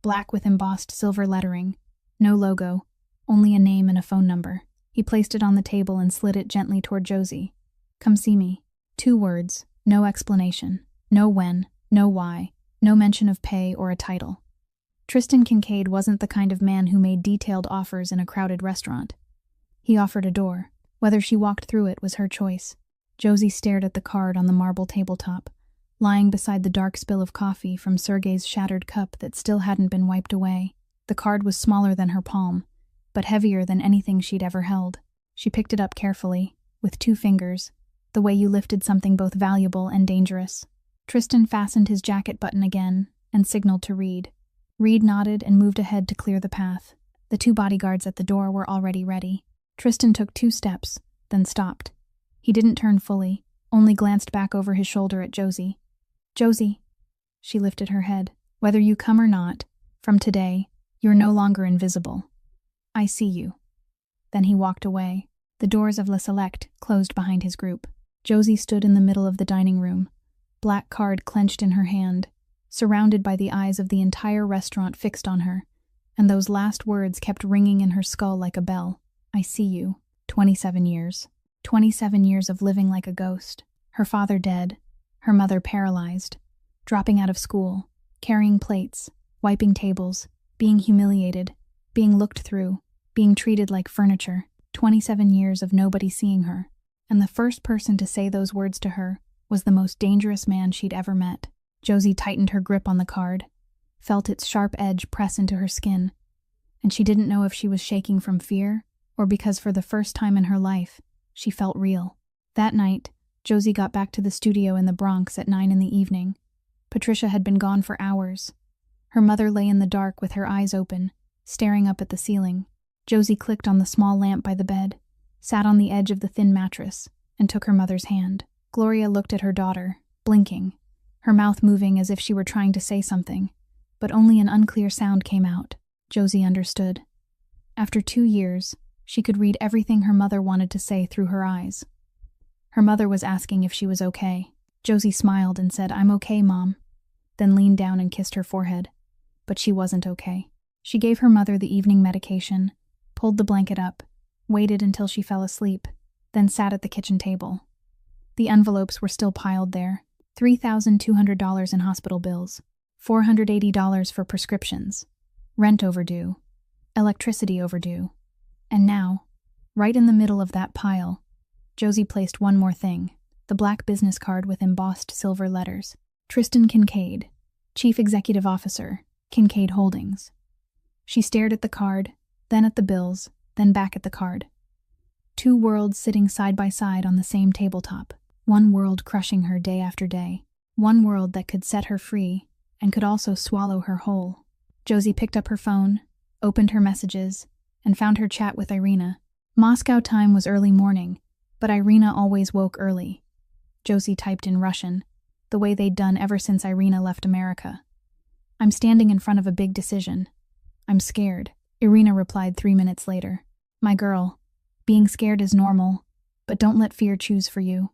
Black with embossed silver lettering. No logo. Only a name and a phone number. He placed it on the table and slid it gently toward Josie. "Come see me." 2 words, no explanation, no when, no why, no mention of pay or a title. Tristan Kincaid wasn't the kind of man who made detailed offers in a crowded restaurant. He offered a door. Whether she walked through it was her choice. Josie stared at the card on the marble tabletop, lying beside the dark spill of coffee from Sergei's shattered cup that still hadn't been wiped away. The card was smaller than her palm, but heavier than anything she'd ever held. She picked it up carefully, with 2 fingers, the way you lifted something both valuable and dangerous. Tristan fastened his jacket button again and signaled to Reed. Reed nodded and moved ahead to clear the path. The 2 bodyguards at the door were already ready. Tristan took 2 steps, then stopped. He didn't turn fully, only glanced back over his shoulder at Josie. "Josie." She lifted her head. "Whether you come or not, from today, you're no longer invisible. I see you." Then he walked away. The doors of Le Select closed behind his group. Josie stood in the middle of the dining room, black card clenched in her hand, surrounded by the eyes of the entire restaurant fixed on her, and those last words kept ringing in her skull like a bell. I see you. 27 years. 27 years of living like a ghost. Her father dead, her mother paralyzed, dropping out of school, carrying plates, wiping tables, being humiliated, being looked through, being treated like furniture. 27 years of nobody seeing her. And the first person to say those words to her was the most dangerous man she'd ever met. Josie tightened her grip on the card, felt its sharp edge press into her skin, and she didn't know if she was shaking from fear or because for the first time in her life, she felt real. That night, Josie got back to the studio in the Bronx at 9 p.m. Patricia had been gone for hours. Her mother lay in the dark with her eyes open, staring up at the ceiling. Josie clicked on the small lamp by the bed, sat on the edge of the thin mattress, and took her mother's hand. Gloria looked at her daughter, blinking, her mouth moving as if she were trying to say something, but only an unclear sound came out. Josie understood. After 2 years, she could read everything her mother wanted to say through her eyes. Her mother was asking if she was okay. Josie smiled and said, "I'm okay, Mom," then leaned down and kissed her forehead. But she wasn't okay. She gave her mother the evening medication, pulled the blanket up, waited until she fell asleep, then sat at the kitchen table. The envelopes were still piled there. $3,200 in hospital bills, $480 for prescriptions, rent overdue, electricity overdue. And now, right in the middle of that pile, Josie placed one more thing, the black business card with embossed silver letters. Tristan Kincaid, Chief Executive Officer, Kincaid Holdings. She stared at the card, then at the bills, then back at the card. 2 worlds sitting side by side on the same tabletop. One world crushing her day after day. One world that could set her free and could also swallow her whole. Josie picked up her phone, opened her messages, and found her chat with Irina. Moscow time was early morning, but Irina always woke early. Josie typed in Russian, the way they'd done ever since Irina left America. "I'm standing in front of a big decision. I'm scared," Irina replied 3 minutes later. "My girl, being scared is normal, but don't let fear choose for you.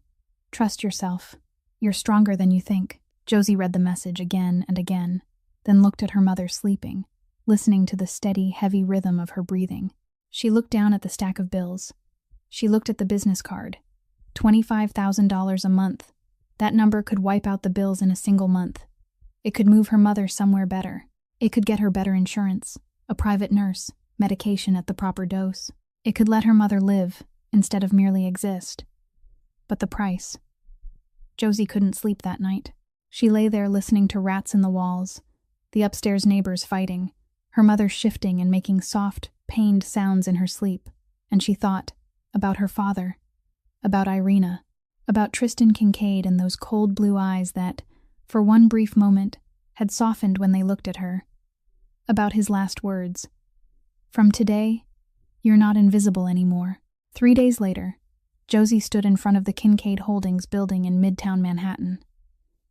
Trust yourself. You're stronger than you think." Josie read the message again and again, then looked at her mother sleeping, listening to the steady, heavy rhythm of her breathing. She looked down at the stack of bills. She looked at the business card. $25,000 a month. That number could wipe out the bills in a single month. It could move her mother somewhere better. It could get her better insurance, a private nurse, medication at the proper dose. It could let her mother live instead of merely exist. But the price. Josie couldn't sleep that night. She lay there listening to rats in the walls, the upstairs neighbors fighting, her mother shifting and making soft, pained sounds in her sleep, and she thought about her father, about Irina, about Tristan Kincaid and those cold blue eyes that, for one brief moment, had softened when they looked at her, about his last words. "From today, you're not invisible anymore." 3 days later, Josie stood in front of the Kincaid Holdings building in Midtown Manhattan.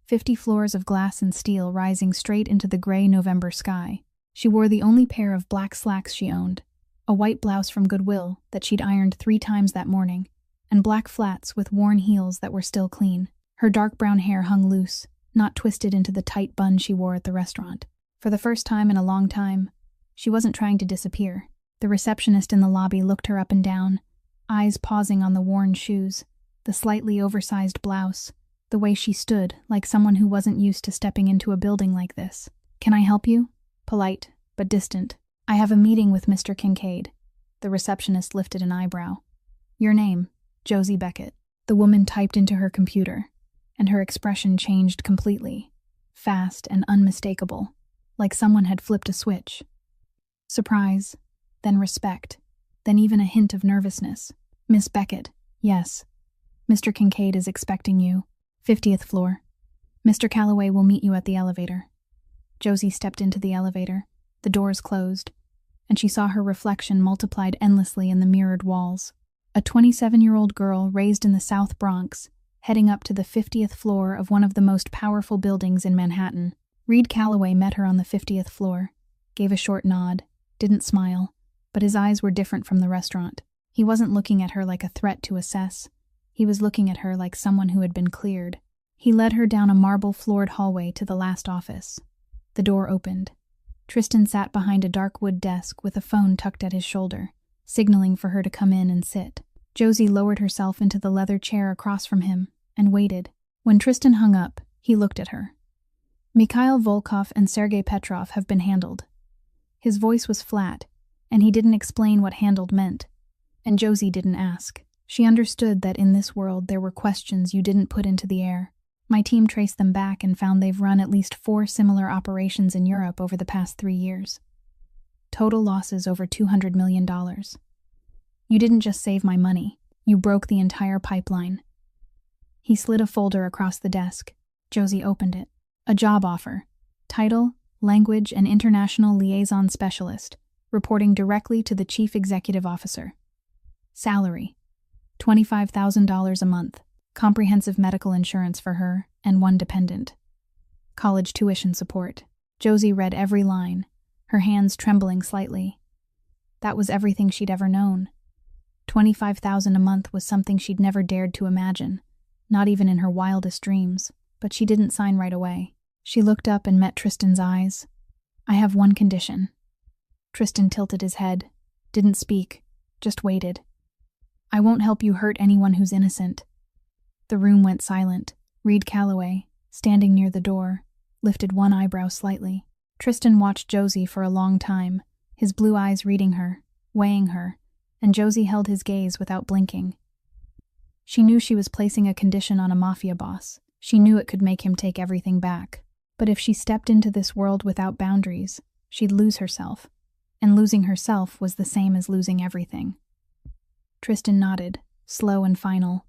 50 floors of glass and steel rising straight into the gray November sky. She wore the only pair of black slacks she owned, a white blouse from Goodwill that she'd ironed 3 times that morning, and black flats with worn heels that were still clean. Her dark brown hair hung loose, not twisted into the tight bun she wore at the restaurant. For the first time in a long time, she wasn't trying to disappear. The receptionist in the lobby looked her up and down, eyes pausing on the worn shoes, the slightly oversized blouse, the way she stood, like someone who wasn't used to stepping into a building like this. "Can I help you?" Polite, but distant. "I have a meeting with Mr. Kincaid." The receptionist lifted an eyebrow. "Your name?" "Josie Beckett." The woman typed into her computer, and her expression changed completely, fast and unmistakable, like someone had flipped a switch. Surprise, then respect, then even a hint of nervousness. "Miss Beckett, yes. Mr. Kincaid is expecting you. 50th floor. Mr. Calloway will meet you at the elevator." Josie stepped into the elevator. The doors closed, and she saw her reflection multiplied endlessly in the mirrored walls. A 27-year-old girl raised in the South Bronx, heading up to the 50th floor of one of the most powerful buildings in Manhattan. Reed Calloway met her on the 50th floor, gave a short nod, didn't smile, but his eyes were different from the restaurant. He wasn't looking at her like a threat to assess. He was looking at her like someone who had been cleared. He led her down a marble-floored hallway to the last office. The door opened. Tristan sat behind a dark wood desk with a phone tucked at his shoulder, signaling for her to come in and sit. Josie lowered herself into the leather chair across from him and waited. When Tristan hung up, he looked at her. Mikhail Volkov and Sergei Petrov have been handled. His voice was flat, and he didn't explain what handled meant. And Josie didn't ask. She understood that in this world there were questions you didn't put into the air. My team traced them back and found they've run at least 4 similar operations in Europe over the past 3 years. Total losses over $200 million. You didn't just save my money, you broke the entire pipeline. He slid a folder across the desk. Josie opened it. A job offer. Title, Language and International Liaison Specialist, reporting directly to the Chief Executive Officer. Salary, $25,000 a month. Comprehensive medical insurance for her and 1 dependent. College tuition support. Josie read every line, her hands trembling slightly. That was everything she'd ever known. $25,000 a month was something she'd never dared to imagine, not even in her wildest dreams, but she didn't sign right away. She looked up and met Tristan's eyes. I have 1 condition. Tristan tilted his head, didn't speak, just waited. I won't help you hurt anyone who's innocent. The room went silent. Reed Calloway, standing near the door, lifted 1 eyebrow slightly. Tristan watched Josie for a long time, his blue eyes reading her, weighing her, and Josie held his gaze without blinking. She knew she was placing a condition on a mafia boss. She knew it could make him take everything back. But if she stepped into this world without boundaries, she'd lose herself. And losing herself was the same as losing everything. Tristan nodded, slow and final.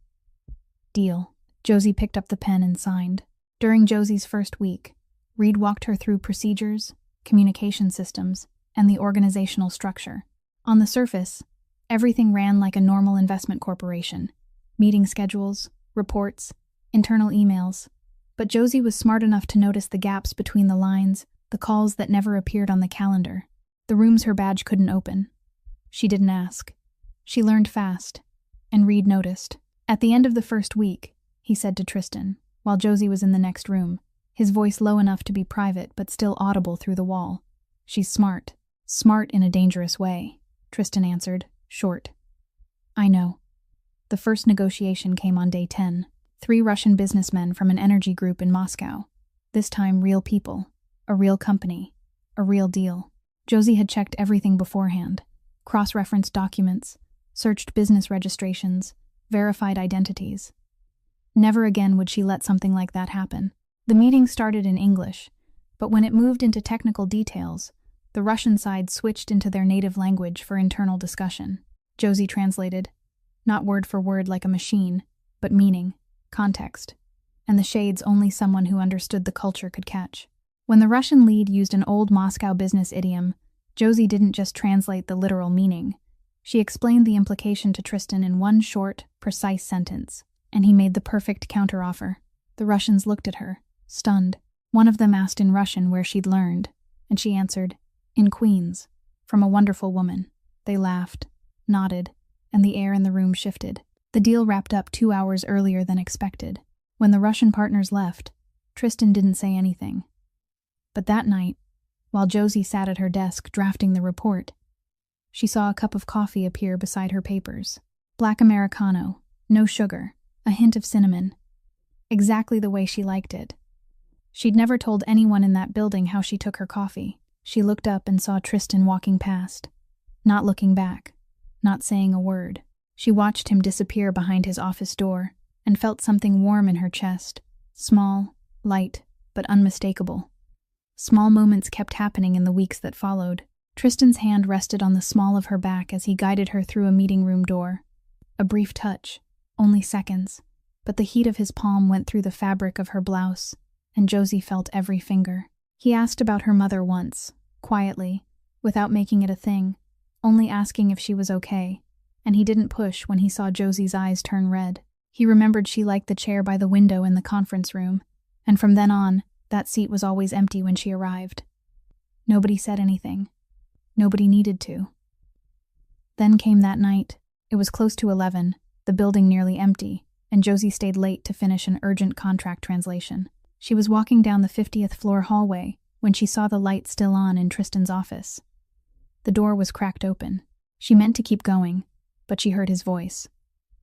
Deal. Josie picked up the pen and signed. During Josie's first week, Reed walked her through procedures, communication systems, and the organizational structure. On the surface, everything ran like a normal investment corporation. Meeting schedules, reports, internal emails. But Josie was smart enough to notice the gaps between the lines, the calls that never appeared on the calendar, the rooms her badge couldn't open. She didn't ask. She learned fast, and Reed noticed. At the end of the first week, he said to Tristan, while Josie was in the next room, his voice low enough to be private but still audible through the wall. She's smart. Smart in a dangerous way, Tristan answered, short. I know. The first negotiation came on day 10. 3 Russian businessmen from an energy group in Moscow. This time real people, a real company, a real deal. Josie had checked everything beforehand, cross-referenced documents, searched business registrations, verified identities. Never again would she let something like that happen. The meeting started in English, but when it moved into technical details, the Russian side switched into their native language for internal discussion. Josie translated, not word for word like a machine, but meaning, context, and the shades only someone who understood the culture could catch. When the Russian lead used an old Moscow business idiom, Josie didn't just translate the literal meaning. She explained the implication to Tristan in 1 short, precise sentence, and he made the perfect counteroffer. The Russians looked at her, stunned. One of them asked in Russian where she'd learned, and she answered, in Queens, from a wonderful woman. They laughed, nodded, and the air in the room shifted. The deal wrapped up 2 hours earlier than expected. When the Russian partners left, Tristan didn't say anything. But that night, while Josie sat at her desk drafting the report, she saw a cup of coffee appear beside her papers. Black Americano, no sugar, a hint of cinnamon. Exactly the way she liked it. She'd never told anyone in that building how she took her coffee. She looked up and saw Tristan walking past, not looking back, not saying a word. She watched him disappear behind his office door and felt something warm in her chest, small, light, but unmistakable. Small moments kept happening in the weeks that followed. Tristan's hand rested on the small of her back as he guided her through a meeting room door. A brief touch, only seconds, but the heat of his palm went through the fabric of her blouse, and Josie felt every finger. He asked about her mother once, quietly, without making it a thing, only asking if she was okay, and he didn't push when he saw Josie's eyes turn red. He remembered she liked the chair by the window in the conference room, and from then on, that seat was always empty when she arrived. Nobody said anything. Nobody needed to. Then came that night. It was close to 11, the building nearly empty, and Josie stayed late to finish an urgent contract translation. She was walking down the 50th floor hallway when she saw the light still on in Tristan's office. The door was cracked open. She meant to keep going, but she heard his voice.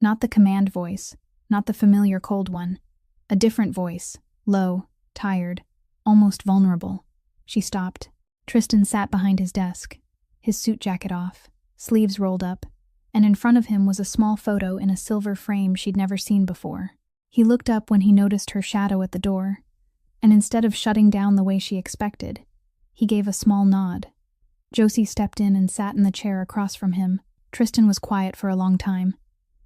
Not the command voice, not the familiar cold one. A different voice, low, tired, almost vulnerable. She stopped. Tristan sat behind his desk, his suit jacket off, sleeves rolled up, and in front of him was a small photo in a silver frame she'd never seen before. He looked up when he noticed her shadow at the door, and instead of shutting down the way she expected, he gave a small nod. Josie stepped in and sat in the chair across from him. Tristan was quiet for a long time.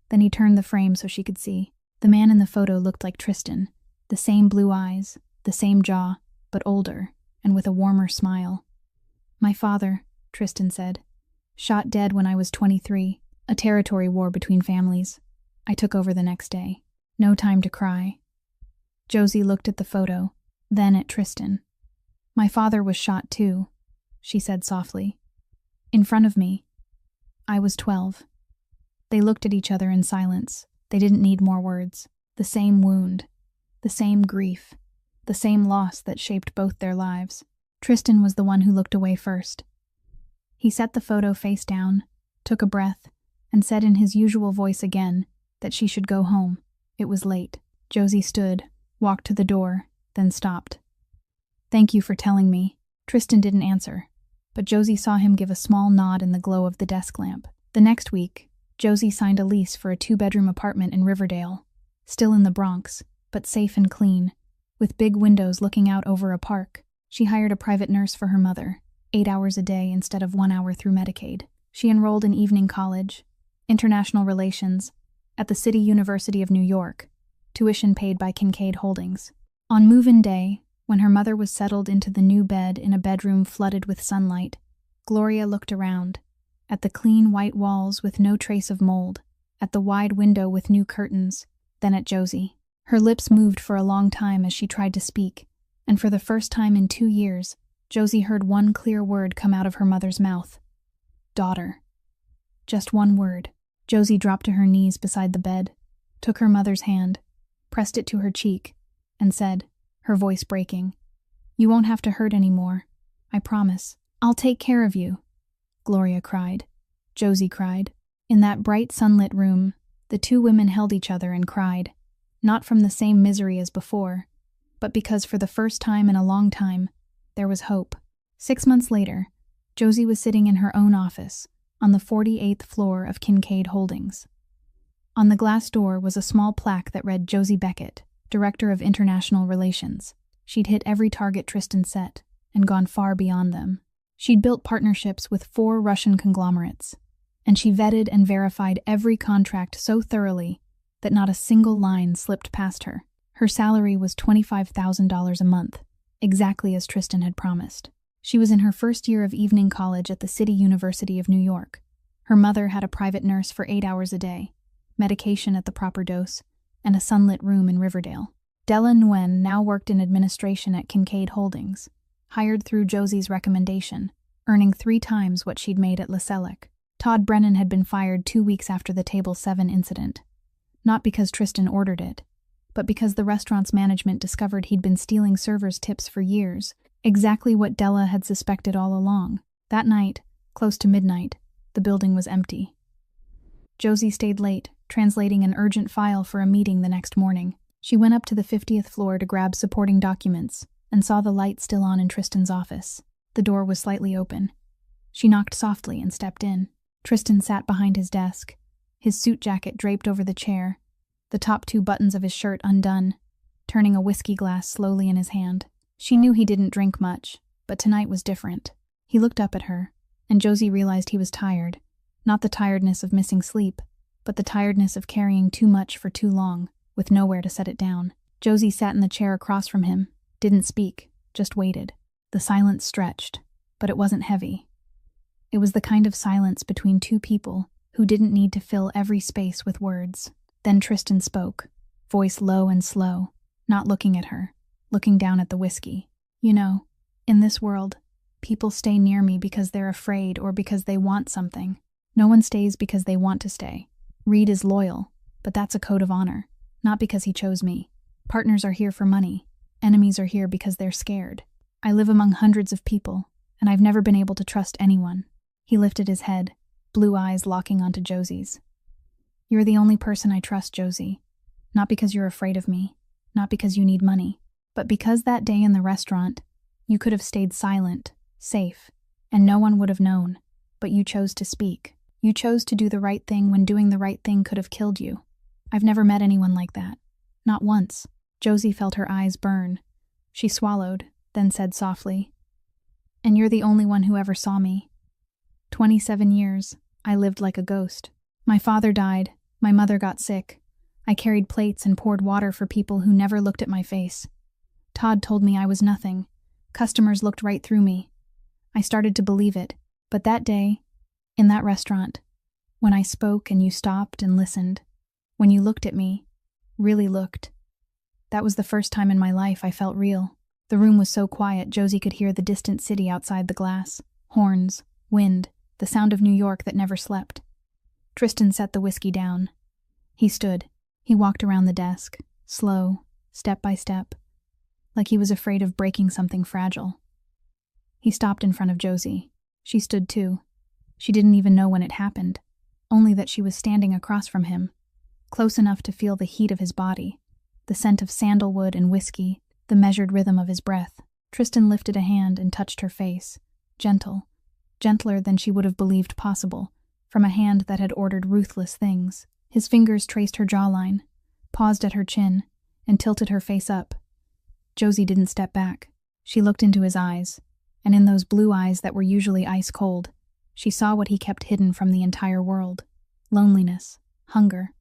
Then he turned the frame so she could see. The man in the photo looked like Tristan, the same blue eyes, the same jaw, but older, and with a warmer smile. "My father," Tristan said, "shot dead when I was 23, a territory war between families. I took over the next day. No time to cry." Josie looked at the photo, then at Tristan. "My father was shot too," she said softly. "In front of me. I was 12. They looked at each other in silence. They didn't need more words. The same wound, the same grief, the same loss that shaped both their lives. Tristan was the one who looked away first. He set the photo face down, took a breath, and said in his usual voice again that she should go home. It was late. Josie stood, walked to the door, then stopped. "Thank you for telling me." Tristan didn't answer, but Josie saw him give a small nod in the glow of the desk lamp. The next week, Josie signed a lease for a 2-bedroom apartment in Riverdale, still in the Bronx, but safe and clean, with big windows looking out over a park. She hired a private nurse for her mother, 8 hours a day instead of 1 hour through Medicaid. She enrolled in evening college, international relations, at the City University of New York, tuition paid by Kincaid Holdings. On move-in day, when her mother was settled into the new bed in a bedroom flooded with sunlight, Gloria looked around, at the clean white walls with no trace of mold, at the wide window with new curtains, then at Josie. Her lips moved for a long time as she tried to speak, and for the first time in 2 years, Josie heard one clear word come out of her mother's mouth. "Daughter." Just one word. Josie dropped to her knees beside the bed, took her mother's hand, pressed it to her cheek, and said, her voice breaking, "You won't have to hurt anymore. I promise. I'll take care of you." Gloria cried. Josie cried. In that bright sunlit room, the two women held each other and cried, not from the same misery as before, but because for the first time in a long time, there was hope. 6 months later, Josie was sitting in her own office, on the 48th floor of Kincaid Holdings. On the glass door was a small plaque that read Josie Beckett, Director of International Relations. She'd hit every target Tristan set, and gone far beyond them. She'd built partnerships with 4 Russian conglomerates, and she vetted and verified every contract so thoroughly that not a single line slipped past her. Her salary was $25,000 a month, exactly as Tristan had promised. She was in her first year of evening college at the City University of New York. Her mother had a private nurse for 8 hours a day, medication at the proper dose, and a sunlit room in Riverdale. Della Nguyen now worked in administration at Kincaid Holdings, hired through Josie's recommendation, earning 3 times what she'd made at LaSellick. Todd Brennan had been fired 2 weeks after the Table 7 incident, not because Tristan ordered it, but because the restaurant's management discovered he'd been stealing servers' tips for years, exactly what Della had suspected all along. That night, close to midnight, the building was empty. Josie stayed late, translating an urgent file for a meeting the next morning. She went up to the 50th floor to grab supporting documents, and saw the light still on in Tristan's office. The door was slightly open. She knocked softly and stepped in. Tristan sat behind his desk, his suit jacket draped over the chair, the top 2 buttons of his shirt undone, turning a whiskey glass slowly in his hand. She knew he didn't drink much, but tonight was different. He looked up at her, and Josie realized he was tired. Not the tiredness of missing sleep, but the tiredness of carrying too much for too long, with nowhere to set it down. Josie sat in the chair across from him, didn't speak, just waited. The silence stretched, but it wasn't heavy. It was the kind of silence between 2 people who didn't need to fill every space with words. Then Tristan spoke, voice low and slow, not looking at her, looking down at the whiskey. "You know, in this world, people stay near me because they're afraid or because they want something. No one stays because they want to stay. Reed is loyal, but that's a code of honor, not because he chose me. Partners are here for money. Enemies are here because they're scared." I live among hundreds of people, and I've never been able to trust anyone." He lifted his head, blue eyes locking onto Josie's. "You're the only person I trust, Josie. Not because you're afraid of me, not because you need money, but because that day in the restaurant, you could have stayed silent, safe, and no one would have known, but you chose to speak. You chose to do the right thing when doing the right thing could have killed you. I've never met anyone like that. Not once." Josie felt her eyes burn. She swallowed, then said softly, "And you're the only one who ever saw me. 27 years, I lived like a ghost. My father died, my mother got sick. I carried plates and poured water for people who never looked at my face. Todd told me I was nothing. Customers looked right through me. I started to believe it, but that day, in that restaurant, when I spoke and you stopped and listened, when you looked at me, really looked, that was the first time in my life I felt real." The room was so quiet Josie could hear the distant city outside the glass, horns, wind, the sound of New York that never slept. Tristan set the whiskey down. He stood. He walked around the desk, slow, step by step, like he was afraid of breaking something fragile. He stopped in front of Josie. She stood too. She didn't even know when it happened, only that she was standing across from him, close enough to feel the heat of his body, the scent of sandalwood and whiskey, the measured rhythm of his breath. Tristan lifted a hand and touched her face, gentle, gentler than she would have believed possible, from a hand that had ordered ruthless things. His fingers traced her jawline, paused at her chin, and tilted her face up. Josie didn't step back. She looked into his eyes, and in those blue eyes that were usually ice cold, she saw what he kept hidden from the entire world: loneliness, hunger,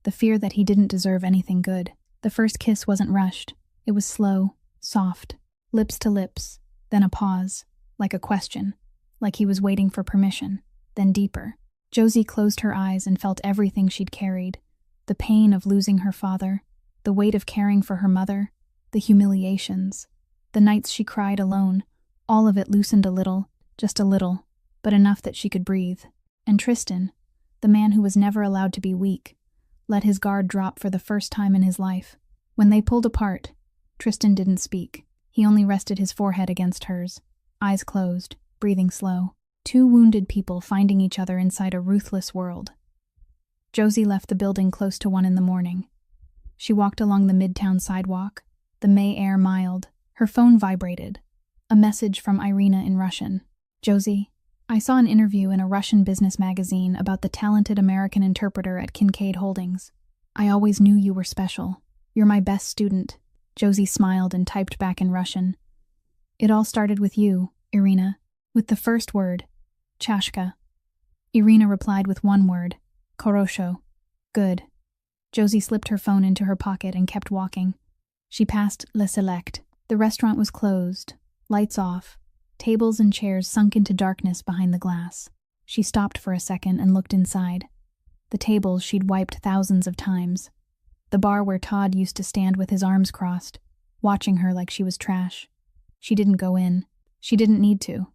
the fear that he didn't deserve anything good. The first kiss wasn't rushed. It was slow, soft, lips to lips, then a pause, like a question, like he was waiting for permission, then deeper. Josie closed her eyes and felt everything she'd carried: the pain of losing her father, the weight of caring for her mother, the humiliations, the nights she cried alone. All of it loosened a little, just a little, but enough that she could breathe. And Tristan, the man who was never allowed to be weak, let his guard drop for the first time in his life. When they pulled apart, Tristan didn't speak. He only rested his forehead against hers, eyes closed, breathing slow. Two wounded people finding each other inside a ruthless world. Josie left the building close to 1 in the morning. She walked along the midtown sidewalk, the May air mild. Her phone vibrated. A message from Irina in Russian. "Josie, I saw an interview in a Russian business magazine about the talented American interpreter at Kincaid Holdings. I always knew you were special. You're my best student." Josie smiled and typed back in Russian. "It all started with you, Irina, with the first word, Chashka." Irina replied with one word, Korosho. "Good." Josie slipped her phone into her pocket and kept walking. She passed Le Select. The restaurant was closed, lights off, tables and chairs sunk into darkness behind the glass. She stopped for a second and looked inside. The tables she'd wiped thousands of times. The bar where Todd used to stand with his arms crossed, watching her like she was trash. She didn't go in. She didn't need to.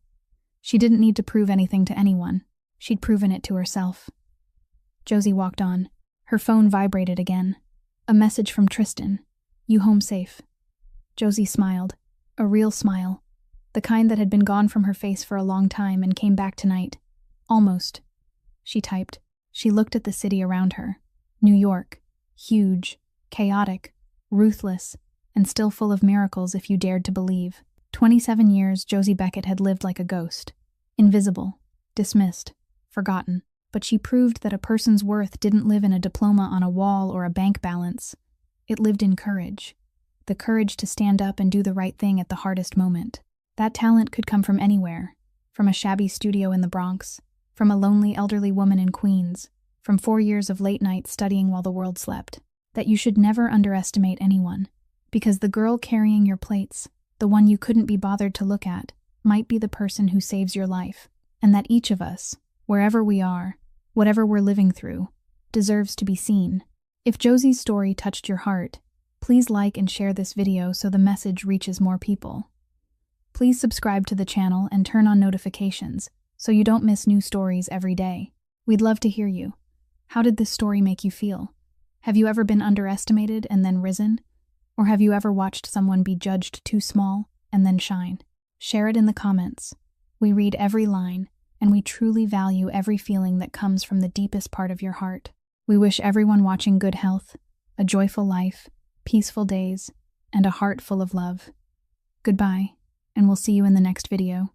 She didn't need to prove anything to anyone. She'd proven it to herself. Josie walked on. Her phone vibrated again. A message from Tristan. "You home safe." Josie smiled. A real smile. The kind that had been gone from her face for a long time and came back tonight. "Almost." She typed. She looked at the city around her. New York. Huge, chaotic, ruthless, and still full of miracles if you dared to believe. 27 years Josie Beckett had lived like a ghost. Invisible, dismissed, forgotten. But she proved that a person's worth didn't live in a diploma on a wall or a bank balance. It lived in courage. The courage to stand up and do the right thing at the hardest moment. That talent could come from anywhere. From a shabby studio in the Bronx. From a lonely elderly woman in Queens. From 4 years of late nights studying while the world slept. That you should never underestimate anyone. Because the girl carrying your plates, the one you couldn't be bothered to look at, might be the person who saves your life. And that each of us, wherever we are, whatever we're living through, deserves to be seen. If Josie's story touched your heart, please like and share this video so the message reaches more people. Please subscribe to the channel and turn on notifications so you don't miss new stories every day. We'd love to hear you. How did this story make you feel? Have you ever been underestimated and then risen? Or have you ever watched someone be judged too small and then shine? Share it in the comments. We read every line, and we truly value every feeling that comes from the deepest part of your heart. We wish everyone watching good health, a joyful life, peaceful days, and a heart full of love. Goodbye, and we'll see you in the next video.